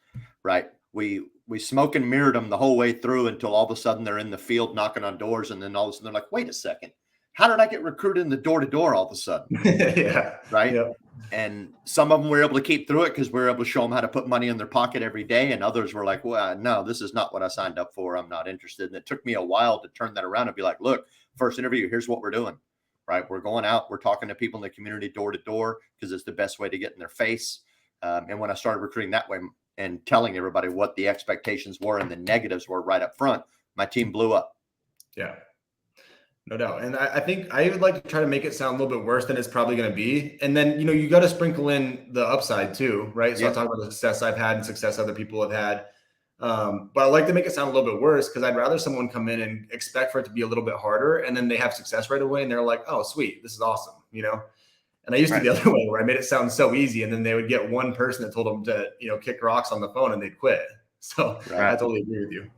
right? we smoke and mirrored them the whole way through until all of a sudden they're in the field knocking on doors, and then all of a sudden they're like, wait a second, how did I get recruited in the door-to-door all of a sudden? Yeah. Right. Yep. And some of them were able to keep through it because we were able to show them how to put money in their pocket every day. And others were like, well, no, this is not what I signed up for. I'm not interested. And it took me a while to turn that around and be like, look, first interview, here's what we're doing. Right. We're going out. We're talking to people in the community door to door because it's the best way to get in their face. And when I started recruiting that way and telling everybody what the expectations were and the negatives were right up front, my team blew up. Yeah. No doubt. And I think I would like to try to make it sound a little bit worse than it's probably going to be. And then, you got to sprinkle in the upside too, right? So I'll talk about the success I've had and success other people have had. But I like to make it sound a little bit worse because I'd rather someone come in and expect for it to be a little bit harder. And then they have success right away. And they're like, oh, sweet, this is awesome. And I used to be the other way where I made it sound so easy. And then they would get one person that told them to, kick rocks on the phone and they'd quit. So I totally agree with you.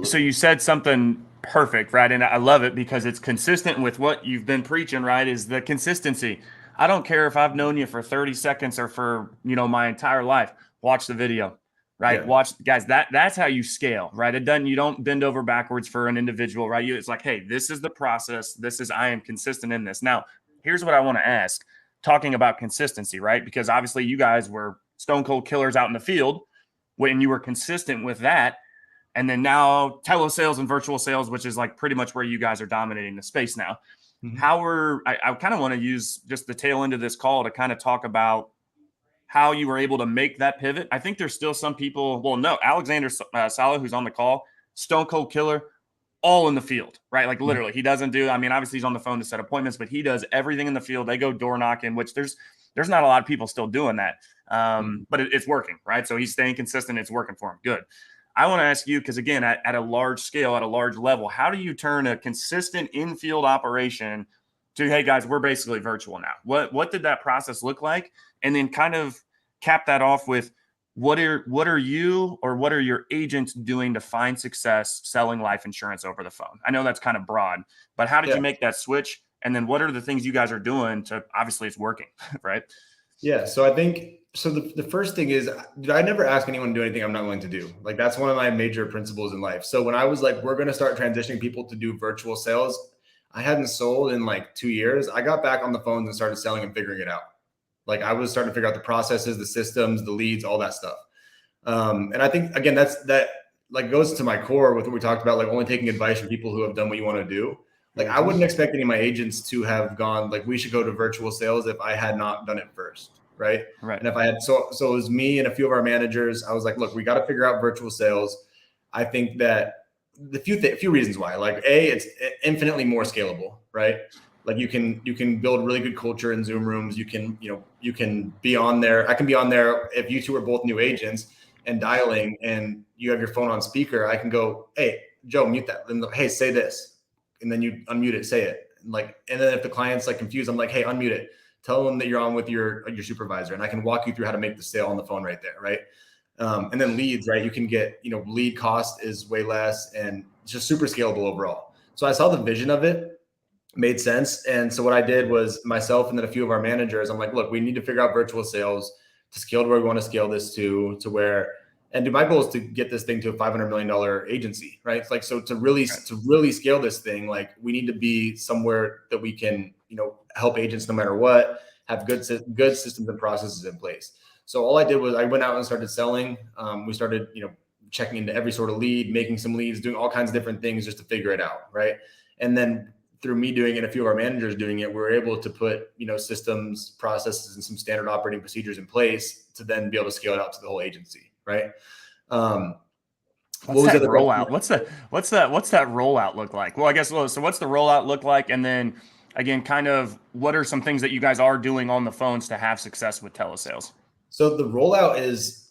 So you said something perfect, right? And I love it because it's consistent with what you've been preaching, right? Is the consistency. I don't care if I've known you for 30 seconds or for, my entire life. Watch the video, right? Yeah. Watch, guys, that's how you scale, right? You don't bend over backwards for an individual, right? It's like, hey, this is the process. I am consistent in this. Now, here's what I want to ask, talking about consistency, right? Because obviously you guys were stone cold killers out in the field when you were consistent with that. And then now telesales and virtual sales, which is like pretty much where you guys are dominating the space now. Mm-hmm. I kind of want to use just the tail end of this call to kind of talk about how you were able to make that pivot. I think there's still some people, Alexander Sala, who's on the call, stone cold killer, all in the field, right? Like literally he doesn't do, obviously he's on the phone to set appointments, but he does everything in the field. They go door knocking, which there's not a lot of people still doing that. But it's working, right? So he's staying consistent. It's working for him. Good. I want to ask you, because again, at a large scale, at a large level, how do you turn a consistent in-field operation to, hey guys, we're basically virtual now? What did that process look like? And then kind of cap that off with what are you or what are your agents doing to find success selling life insurance over the phone? I know that's kind of broad, but how did you make that switch? And then what are the things you guys are doing to, obviously it's working, right? Yeah. So I think, the first thing is, I never ask anyone to do anything I'm not willing to do. Like that's one of my major principles in life. So when I was like, we're going to start transitioning people to do virtual sales, I hadn't sold in like 2 years. I got back on the phones and started selling and figuring it out. Like I was starting to figure out the processes, the systems, the leads, all that stuff. And I think, again, that like goes to my core with what we talked about, like only taking advice from people who have done what you want to do. Like I wouldn't expect any of my agents to have gone like, we should go to virtual sales if I had not done it first. Right. And if I had, so it was me and a few of our managers. I was like, look, we got to figure out virtual sales. I think that the few reasons why, like it's infinitely more scalable, right? Like you can build really good culture in Zoom rooms. You can be on there. I can be on there. If you two are both new agents and dialing and you have your phone on speaker, I can go, hey, Joe, mute that. Then hey, say this. And then you unmute it, say it. And then if the client's like confused, I'm like, hey, unmute it. Tell them that you're on with your supervisor, and I can walk you through how to make the sale on the phone right there, right? And then leads, right? You can get, lead cost is way less and it's just super scalable overall. So I saw the vision of it, made sense. And so what I did was myself and then a few of our managers, I'm like, look, we need to figure out virtual sales to scale to where we want to scale this to where, and my goal is to get this thing to a $500 million agency, right? It's like, so to really scale this thing, like we need to be somewhere that we can, help agents no matter what, have good systems and processes in place. So all I did was I went out and started selling. We started, checking into every sort of lead, making some leads, doing all kinds of different things just to figure it out, right? And then through me doing it, a few of our managers doing it, we were able to put, systems, processes, and some standard operating procedures in place to then be able to scale it out to the whole agency, right? What's that rollout? What's that rollout look like? Well, I guess so. What's the rollout look like? And then again, kind of what are some things that you guys are doing on the phones to have success with telesales? So the rollout is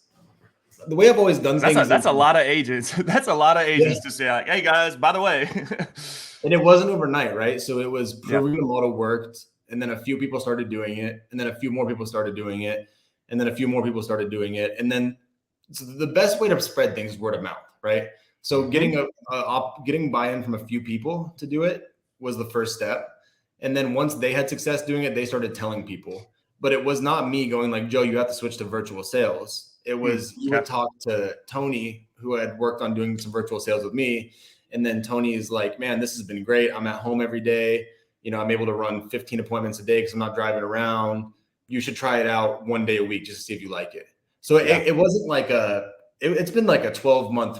the way I've always done things. That's a lot of agents. That's a lot of agents to say like, hey guys, by the way. And it wasn't overnight, right? So it was proving the model worked. And then a few people started doing it. And then a few more people started doing it. And then a few more people started doing it. And then so the best way to spread things is word of mouth, right? So getting getting buy-in from a few people to do it was the first step. And then once they had success doing it, they started telling people. But it was not me going like, Joe, you have to switch to virtual sales. It was you would talk to Tony, who had worked on doing some virtual sales with me. And then Tony is like, man, this has been great. I'm at home every day. I'm able to run 15 appointments a day because I'm not driving around. You should try it out 1 day a week just to see if you like it. So it wasn't like it's been like a 12-month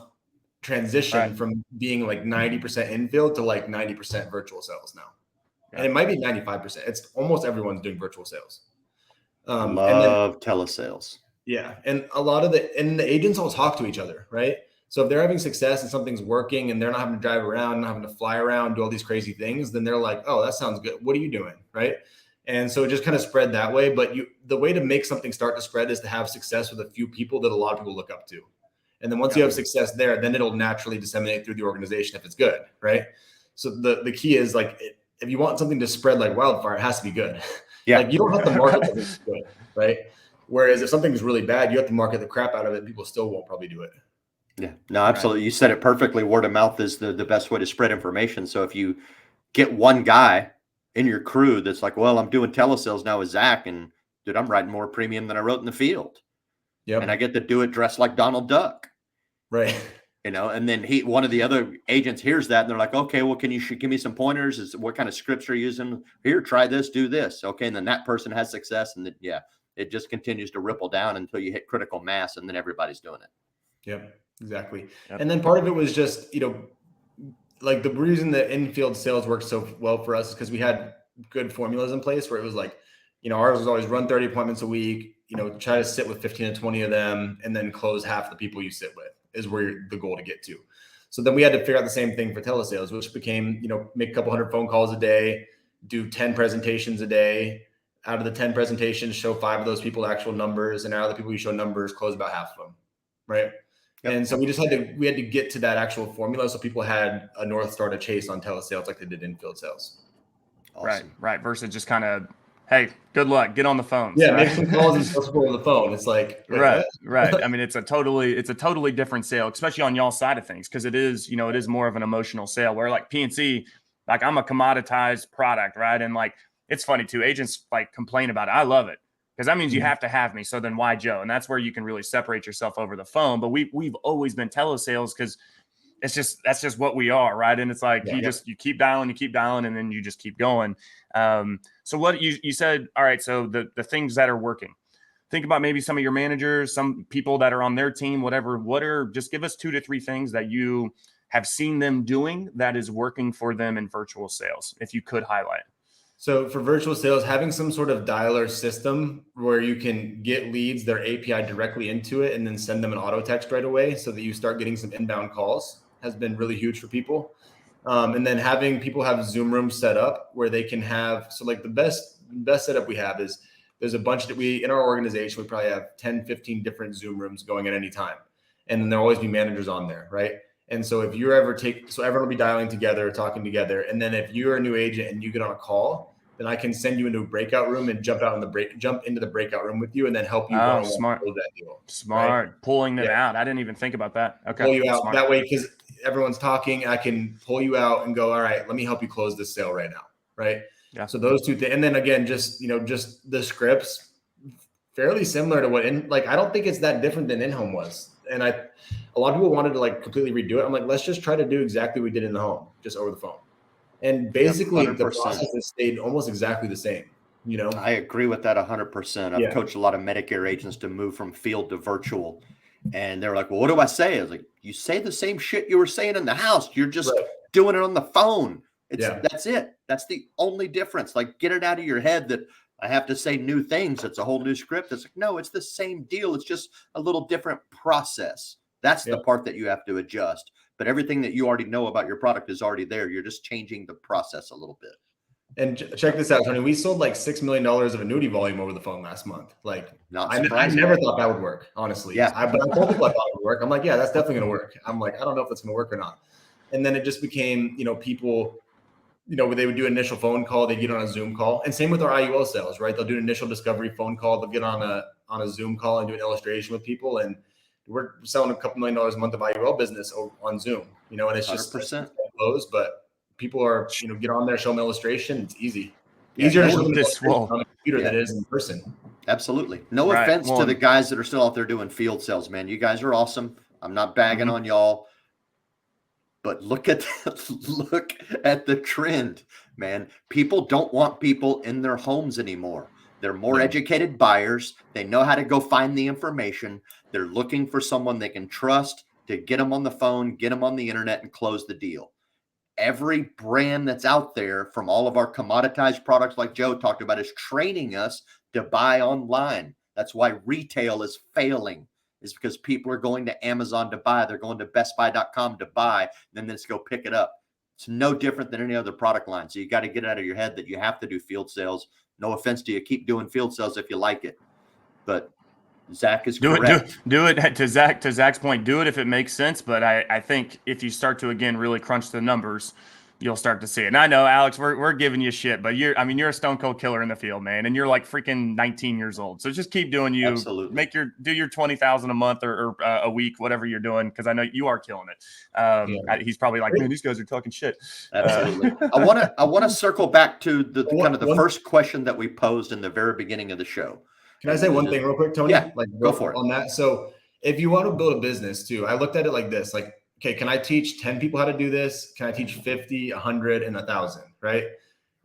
transition from being like 90% infield to like 90% virtual sales now. And it might be 95%. It's almost everyone's doing virtual sales. Love telesales. Yeah. And a lot of the agents all talk to each other, right? So if they're having success and something's working and they're not having to drive around, not having to fly around, do all these crazy things, then they're like, oh, that sounds good. What are you doing? Right. And so it just kind of spread that way. But the way to make something start to spread is to have success with a few people that a lot of people look up to. And then once you have success there, then it'll naturally disseminate through the organization if it's good. Right. So the key is like, if you want something to spread like wildfire, it has to be good. Yeah. Like you don't have to market something that's good. Right. Whereas if something's really bad, you have to market the crap out of it. People still won't probably do it. Yeah, no, absolutely. You said it perfectly. Word of mouth is the best way to spread information. So if you get one guy in your crew that's like, well, I'm doing telesales now with Zach, and dude, I'm writing more premium than I wrote in the field. Yeah. And I get to do it dressed like Donald Duck. Right. And then one of the other agents hears that and they're like, okay, well, can you give me some pointers? What kind of scripts are you using? Here, try this, do this. Okay. And then that person has success. And then, it just continues to ripple down until you hit critical mass, and then everybody's doing it. Yep, exactly. Yep. And then part of it was just, like the reason that infield sales worked so well for us is because we had good formulas in place where it was like, ours was always run 30 appointments a week, try to sit with 15 to 20 of them and then close half the people you sit with is where the goal to get to. So then we had to figure out the same thing for telesales, which became, make a couple hundred phone calls a day, do 10 presentations a day. Out of the 10 presentations, show 5 of those people actual numbers, and out of the people you show numbers, close about half of them. Right. Yep. And so we had to get to that actual formula. So people had a North Star to chase on telesales like they did infield sales. Awesome. Right. Versus just kind of, hey, good luck, get on the phone. Yeah. Make some calls and stuff over the phone. It's like, right. I mean, it's a totally different sale, especially on y'all's side of things. Cause it is more of an emotional sale where like PNC, like I'm a commoditized product. Right. And like, it's funny too. Agents like complain about it. I love it. Because that means you have to have me. So then why Joe? And that's where you can really separate yourself over the phone. But we've always been telesales because that's just what we are, right? And it's like you keep dialing, and then you just keep going. So what you said, all right, so the things that are working. Think about maybe some of your managers, some people that are on their team, whatever. Just give us 2 to 3 things that you have seen them doing that is working for them in virtual sales, if you could highlight. So for virtual sales, having some sort of dialer system where you can get leads, their API directly into it, and then send them an auto text right away so that you start getting some inbound calls has been really huge for people. And then having people have Zoom rooms set up where they can have, so like the best setup we have is there's a bunch that in our organization, we probably have 10, 15 different Zoom rooms going at any time. And then there'll always be managers on there, right? And so if you ever so everyone will be dialing together, talking together. And then if you're a new agent and you get on a call, then I can send you into a breakout room and jump into the breakout room with you and then help you. Oh, smart. That deal, smart. Right? Pulling them out. I didn't even think about that. Okay. Pull you out smart. That way, because everyone's talking, I can pull you out and go, all right, let me help you close this sale right now. Right. Yeah. So those 2 things. And then again, just the scripts fairly similar to I don't think it's that different than in-home was. And a lot of people wanted to like completely redo it. I'm like, let's just try to do exactly what we did in the home, just over the phone. And basically the process has stayed almost exactly the same. I agree with that 100%. I've coached a lot of Medicare agents to move from field to virtual. And they're like, well, what do I say? I was like, you say the same shit you were saying in the house. You're just doing it on the phone. That's it. That's the only difference. Like, get it out of your head that I have to say new things. It's a whole new script. It's like, no, it's the same deal. It's just a little different process. That's the part that you have to adjust. But everything that you already know about your product is already there. You're just changing the process a little bit. And check this out, Tony. We sold like $6 million of annuity volume over the phone last month. Like, I never thought that would work, honestly. Yeah. But I told people I thought it would work. I'm like, yeah, that's definitely going to work. I'm like, I don't know if that's going to work or not. And then it just became, people, they would do an initial phone call. They get on a Zoom call. And same with our IUL sales, right? They'll do an initial discovery phone call. They'll get on a Zoom call and do an illustration with people. And we're selling a couple $1 million a month of IUL business on Zoom, and it's just 100%. Close, but people are, get on there, show them illustration. It's easy. Easier to show them on a computer than it is in person. Absolutely. No Right. offense Well, to the guys that are still out there doing field sales, man. You guys are awesome. I'm not bagging on y'all, but look at the trend, man. People don't want people in their homes anymore. They're more educated buyers. They know how to go find the information. They're looking for someone they can trust to get them on the phone, get them on the internet, and close the deal. Every brand that's out there, from all of our commoditized products like Joe talked about, is training us to buy online. That's why retail is failing, is because people are going to Amazon to buy. They're going to bestbuy.com to buy, and then let's go pick it up. It's no different than any other product line. So you got to get it out of your head that you have to do field sales. No offense to you. Keep doing field sales if you like it. But Zac is correct. Do it to Zac's point. Do it if it makes sense. But I think if you start to, again, really crunch the numbers, you'll start to see it. And I know, Alex, we're giving you shit, but you're a stone cold killer in the field, man. And you're like freaking 19 years old. So just keep doing you. Absolutely. Do your 20,000 a month or a week, whatever you're doing, because I know you are killing it. He's probably like, man, these guys are talking shit. Absolutely. I want to circle back to the first question that we posed in the very beginning of the show. Can I say one thing real quick, Tony? Yeah, go for it. On that. So if you want to build a business too, I looked at it like this, like, okay, can I teach 10 people how to do this? Can I teach 50, 100, and 1,000, right?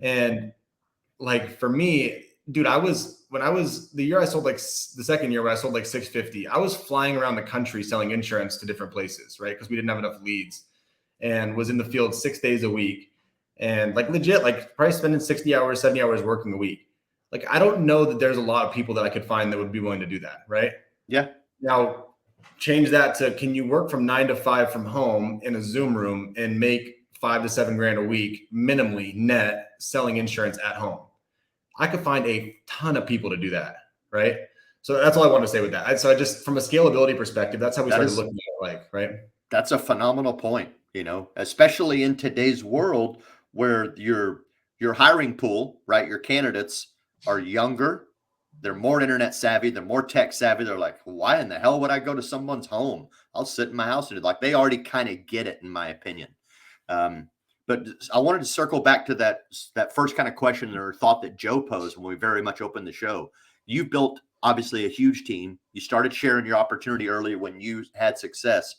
And like for me, dude, the year I sold, like the second year where I sold like 650, I was flying around the country selling insurance to different places, right? Because we didn't have enough leads, and was in the field 6 days a week, and like legit, like probably spending 60 hours, 70 hours working a week. Like, I don't know that there's a lot of people that I could find that would be willing to do that, right? Yeah. Now, change that to, can you work from 9 to 5 from home in a Zoom room and make $5 to $7 grand a week minimally net selling insurance at home? I could find a ton of people to do that, right? So that's all I want to say with that. So I just, from a scalability perspective, that's how we started looking at it, like, right? That's a phenomenal point, especially in today's world where your hiring pool, right? Your candidates are younger. They're more internet savvy. They're more tech savvy. They're like, why in the hell would I go to someone's home? I'll sit in my house and like, they already kind of get it, in my opinion. But I wanted to circle back to that first kind of question or thought that Joe posed when we very much opened the show. You built obviously a huge team. You started sharing your opportunity early when you had success.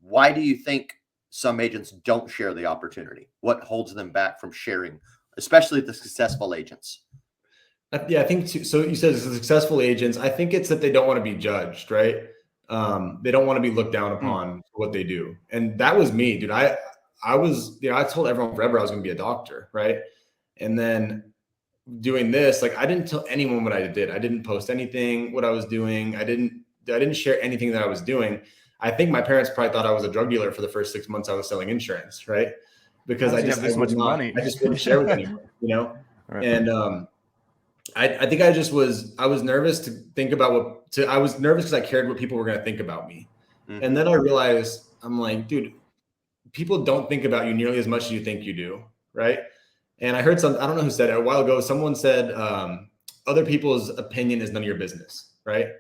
Why do you think some agents don't share the opportunity? What holds them back from sharing, especially the successful agents? Yeah, I think so. You said successful agents. I think it's that they don't want to be judged, right? They don't want to be looked down upon for what they do. And that was me, dude. I was, I told everyone forever I was going to be a doctor, right? And then doing this, like, I didn't tell anyone what I did. I didn't post anything, what I was doing. I didn't share anything that I was doing. I think my parents probably thought I was a drug dealer for the first 6 months I was selling insurance, right? Because I just wouldn't share with anyone, Right. And I think I was nervous to think about I was nervous because I cared what people were going to think about me. Mm-hmm. And then I realized, I'm like, dude, people don't think about you nearly as much as you think you do, right? And I heard I don't know who said it a while ago. Someone said, other people's opinion is none of your business, right?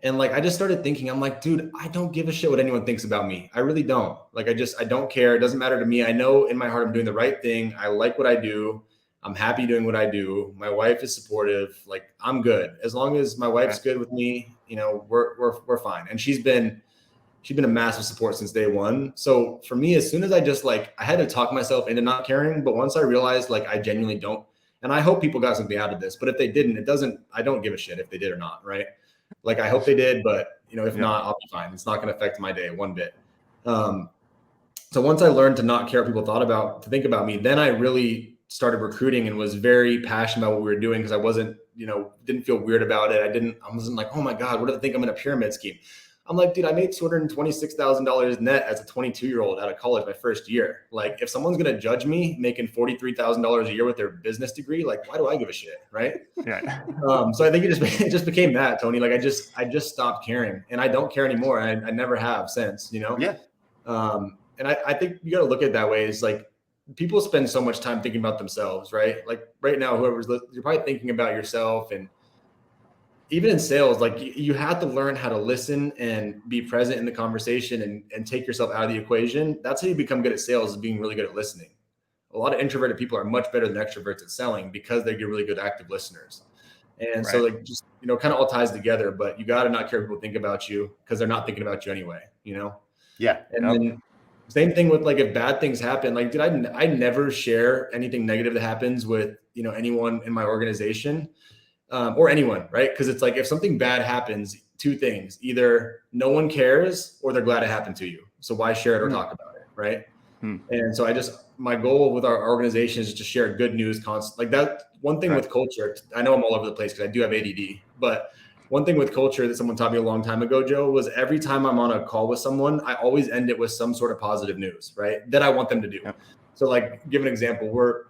And like, I just started thinking, I'm like, dude, I don't give a shit what anyone thinks about me. I really don't. Like, I don't care. It doesn't matter to me. I know in my heart I'm doing the right thing. I like what I do. I'm happy doing what I do. My wife is supportive. Like, I'm good. As long as my wife's good with me, we're fine. And she's been a massive support since day one. So for me, as soon as I had to talk myself into not caring, but once I realized, like, I genuinely don't, and I hope people got something out of this, but if they didn't, I don't give a shit if they did or not. Right. Like, I hope they did, but if not, I'll be fine. It's not going to affect my day one bit. So once I learned to not care what people to think about me, then I really started recruiting and was very passionate about what we were doing, because I wasn't, didn't feel weird about it. I wasn't like, oh my God, what do they think I'm in a pyramid scheme? I'm like, dude, I made $226,000 net as a 22-year-old out of college my first year. Like, if someone's going to judge me making $43,000 a year with their business degree, like, why do I give a shit? Right. Yeah. So I think it just became that, Tony. Like, I just stopped caring, and I don't care anymore. I never have since, Yeah. And I think you got to look at it that way. It's like, people spend so much time thinking about themselves, right? Like right now, you're probably thinking about yourself. And even in sales, like, you have to learn how to listen and be present in the conversation and take yourself out of the equation. That's how you become good at sales, is being really good at listening. A lot of introverted people are much better than extroverts at selling because they get really good active listeners. And so like just, kind of all ties together, but you got to not care what people think about you because they're not thinking about you anyway, Yeah. And then same thing with like if bad things happen, like I never share anything negative that happens with, anyone in my organization or anyone, right? Because it's like if something bad happens, two things, either no one cares or they're glad it happened to you. So why share it or talk about it, right? And so my goal with our organization is to share good news constantly. Like that one thing with culture, I know I'm all over the place because I do have ADD, but one thing with culture that someone taught me a long time ago, Joe, was every time I'm on a call with someone, I always end it with some sort of positive news, right? That I want them to do. Yep. So like, give an example, we're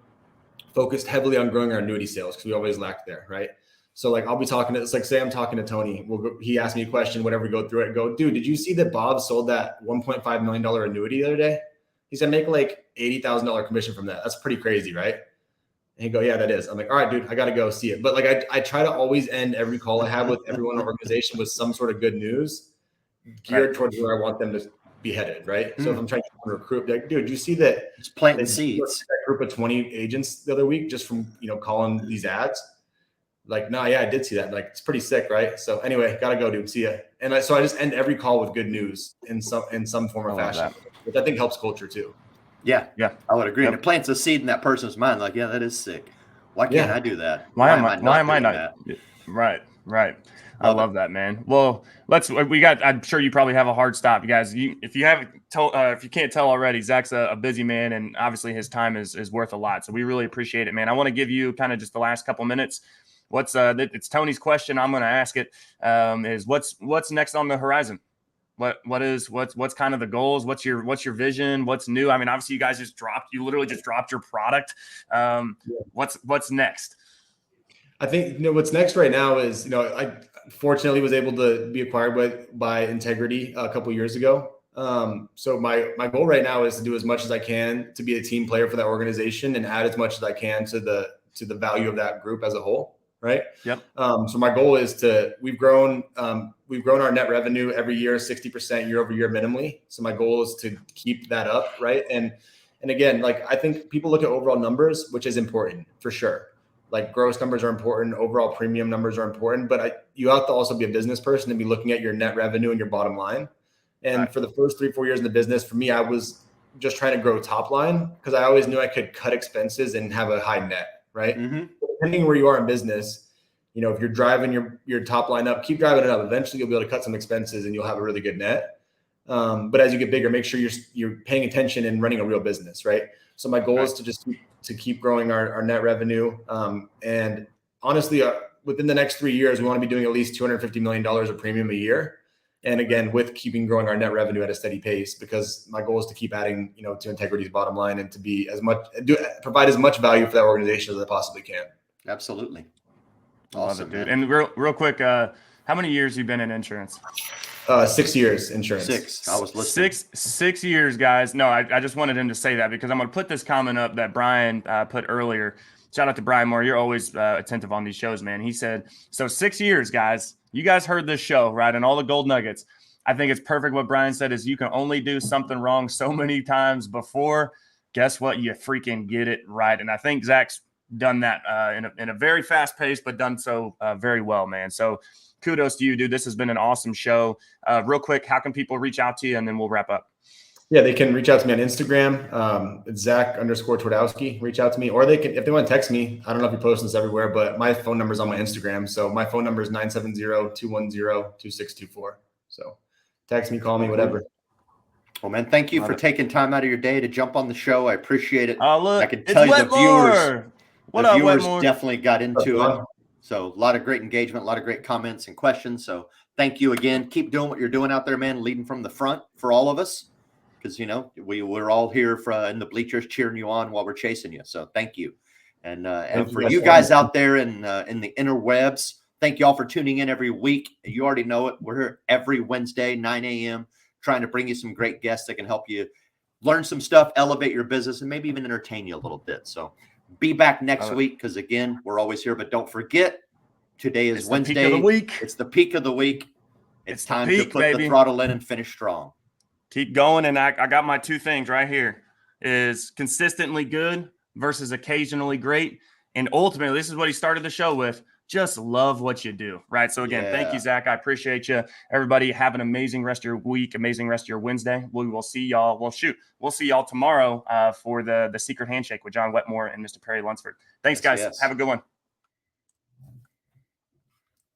focused heavily on growing our annuity sales because we always lacked there, right? So like I'll be talking to, it's like say I'm talking to Tony. He asked me a question, whatever, we go through it and go, dude, did you see that Bob sold that $1.5 million annuity the other day? He's gonna make like $80,000 commission from that. That's pretty crazy, right? And he'd go, yeah, that is. I'm like, all right, dude, I gotta go see it. But like I try to always end every call I have with everyone in the organization with some sort of good news geared towards where I want them to be headed, right? So if I'm trying to recruit, like, dude, you see that it's planting seeds. That group of 20 agents the other week just from calling these ads. Like, no, yeah, I did see that. Like, it's pretty sick, right? So anyway, gotta go, dude. See ya. And so I just end every call with good news in some form or fashion, which I think helps culture too. Yeah, I would agree. And it plants a seed in that person's mind. Like, yeah, that is sick. Why can't I do that? Why am I not? Right. I love that, man. Well, I'm sure you probably have a hard stop, you guys. If you can't tell already, Zach's a busy man, and obviously his time is worth a lot. So we really appreciate it, man. I want to give you kind of just the last couple minutes. It's Tony's question. I'm going to ask it. Is what's next on the horizon? What's kind of the goals? What's your vision? What's new? I mean, obviously you guys you literally just dropped your product. What's next? I think, what's next right now is, I fortunately was able to be acquired by Integrity a couple of years ago. So my goal right now is to do as much as I can to be a team player for that organization and add as much as I can to the value of that group as a whole. Right. Yep. So my goal is we've grown our net revenue every year, 60% year over year minimally. So my goal is to keep that up. Right. And again, like, I think people look at overall numbers, which is important for sure. Like, gross numbers are important. Overall premium numbers are important, but you have to also be a business person and be looking at your net revenue and your bottom line. And for the first 3-4 years in the business, for me, I was just trying to grow top line because I always knew I could cut expenses and have a high net. Right. Mm-hmm. Depending where you are in business, if you're driving your top line up, keep driving it up. Eventually you'll be able to cut some expenses and you'll have a really good net. But as you get bigger, make sure you're paying attention and running a real business. Right. So my goal is to keep growing our net revenue. And honestly, within the next 3 years, we want to be doing at least $250 million of premium a year. And again, with growing our net revenue at a steady pace, because my goal is to keep adding, to Integrity's bottom line and to be provide as much value for that organization as I possibly can. Absolutely. Awesome, dude. And real quick, how many years have you been in insurance? 6 years insurance. 6. I was listening. 6 years, guys. No, I just wanted him to say that because I'm going to put this comment up that Brian put earlier. Shout out to Brian Moore. You're always attentive on these shows, man. He said, so 6 years, guys. You guys heard this show, right? And all the gold nuggets. I think it's perfect. What Brian said is you can only do something wrong so many times before. Guess what? You freaking get it right. And I think Zach's done that in a very fast pace, but done so very well, man. So kudos to you, dude. This has been an awesome show. Real quick, how can people reach out to you? And then we'll wrap up. Yeah, they can reach out to me on Instagram. It's Zac_Twardowski. Reach out to me, or if they want to text me. I don't know if you post this everywhere, but my phone number is on my Instagram. So my phone number is 970-210-2624. So text me, call me, whatever. Well, man, thank you for taking time out of your day to jump on the show. I appreciate it. Oh, look, I can tell you the viewers Wetmore? Definitely got into it. So a lot of great engagement, a lot of great comments and questions. So thank you again. Keep doing what you're doing out there, man, leading from the front for all of us. Because, we're all here in the bleachers cheering you on while we're chasing you. So thank you. And for you guys out there in the interwebs, thank you all for tuning in every week. You already know it. We're here every Wednesday, 9 a.m., trying to bring you some great guests that can help you learn some stuff, elevate your business, and maybe even entertain you a little bit. So be back next week because, again, we're always here. But don't forget, today is Wednesday. The peak of the week. It's the peak of the week. It's time to put the throttle in and finish strong. Keep going. And I got my 2 things right here is consistently good versus occasionally great. And ultimately, this is what he started the show with. just love what you do, right? So again, thank you, Yeah. Zach. I appreciate you. Everybody have an amazing rest of your week, amazing rest of your Wednesday. We will see y'all. Well, we'll see y'all tomorrow for the secret handshake with John Wetmore and Mr. Perry Lunsford. Thanks, guys. Yes. Have a good one.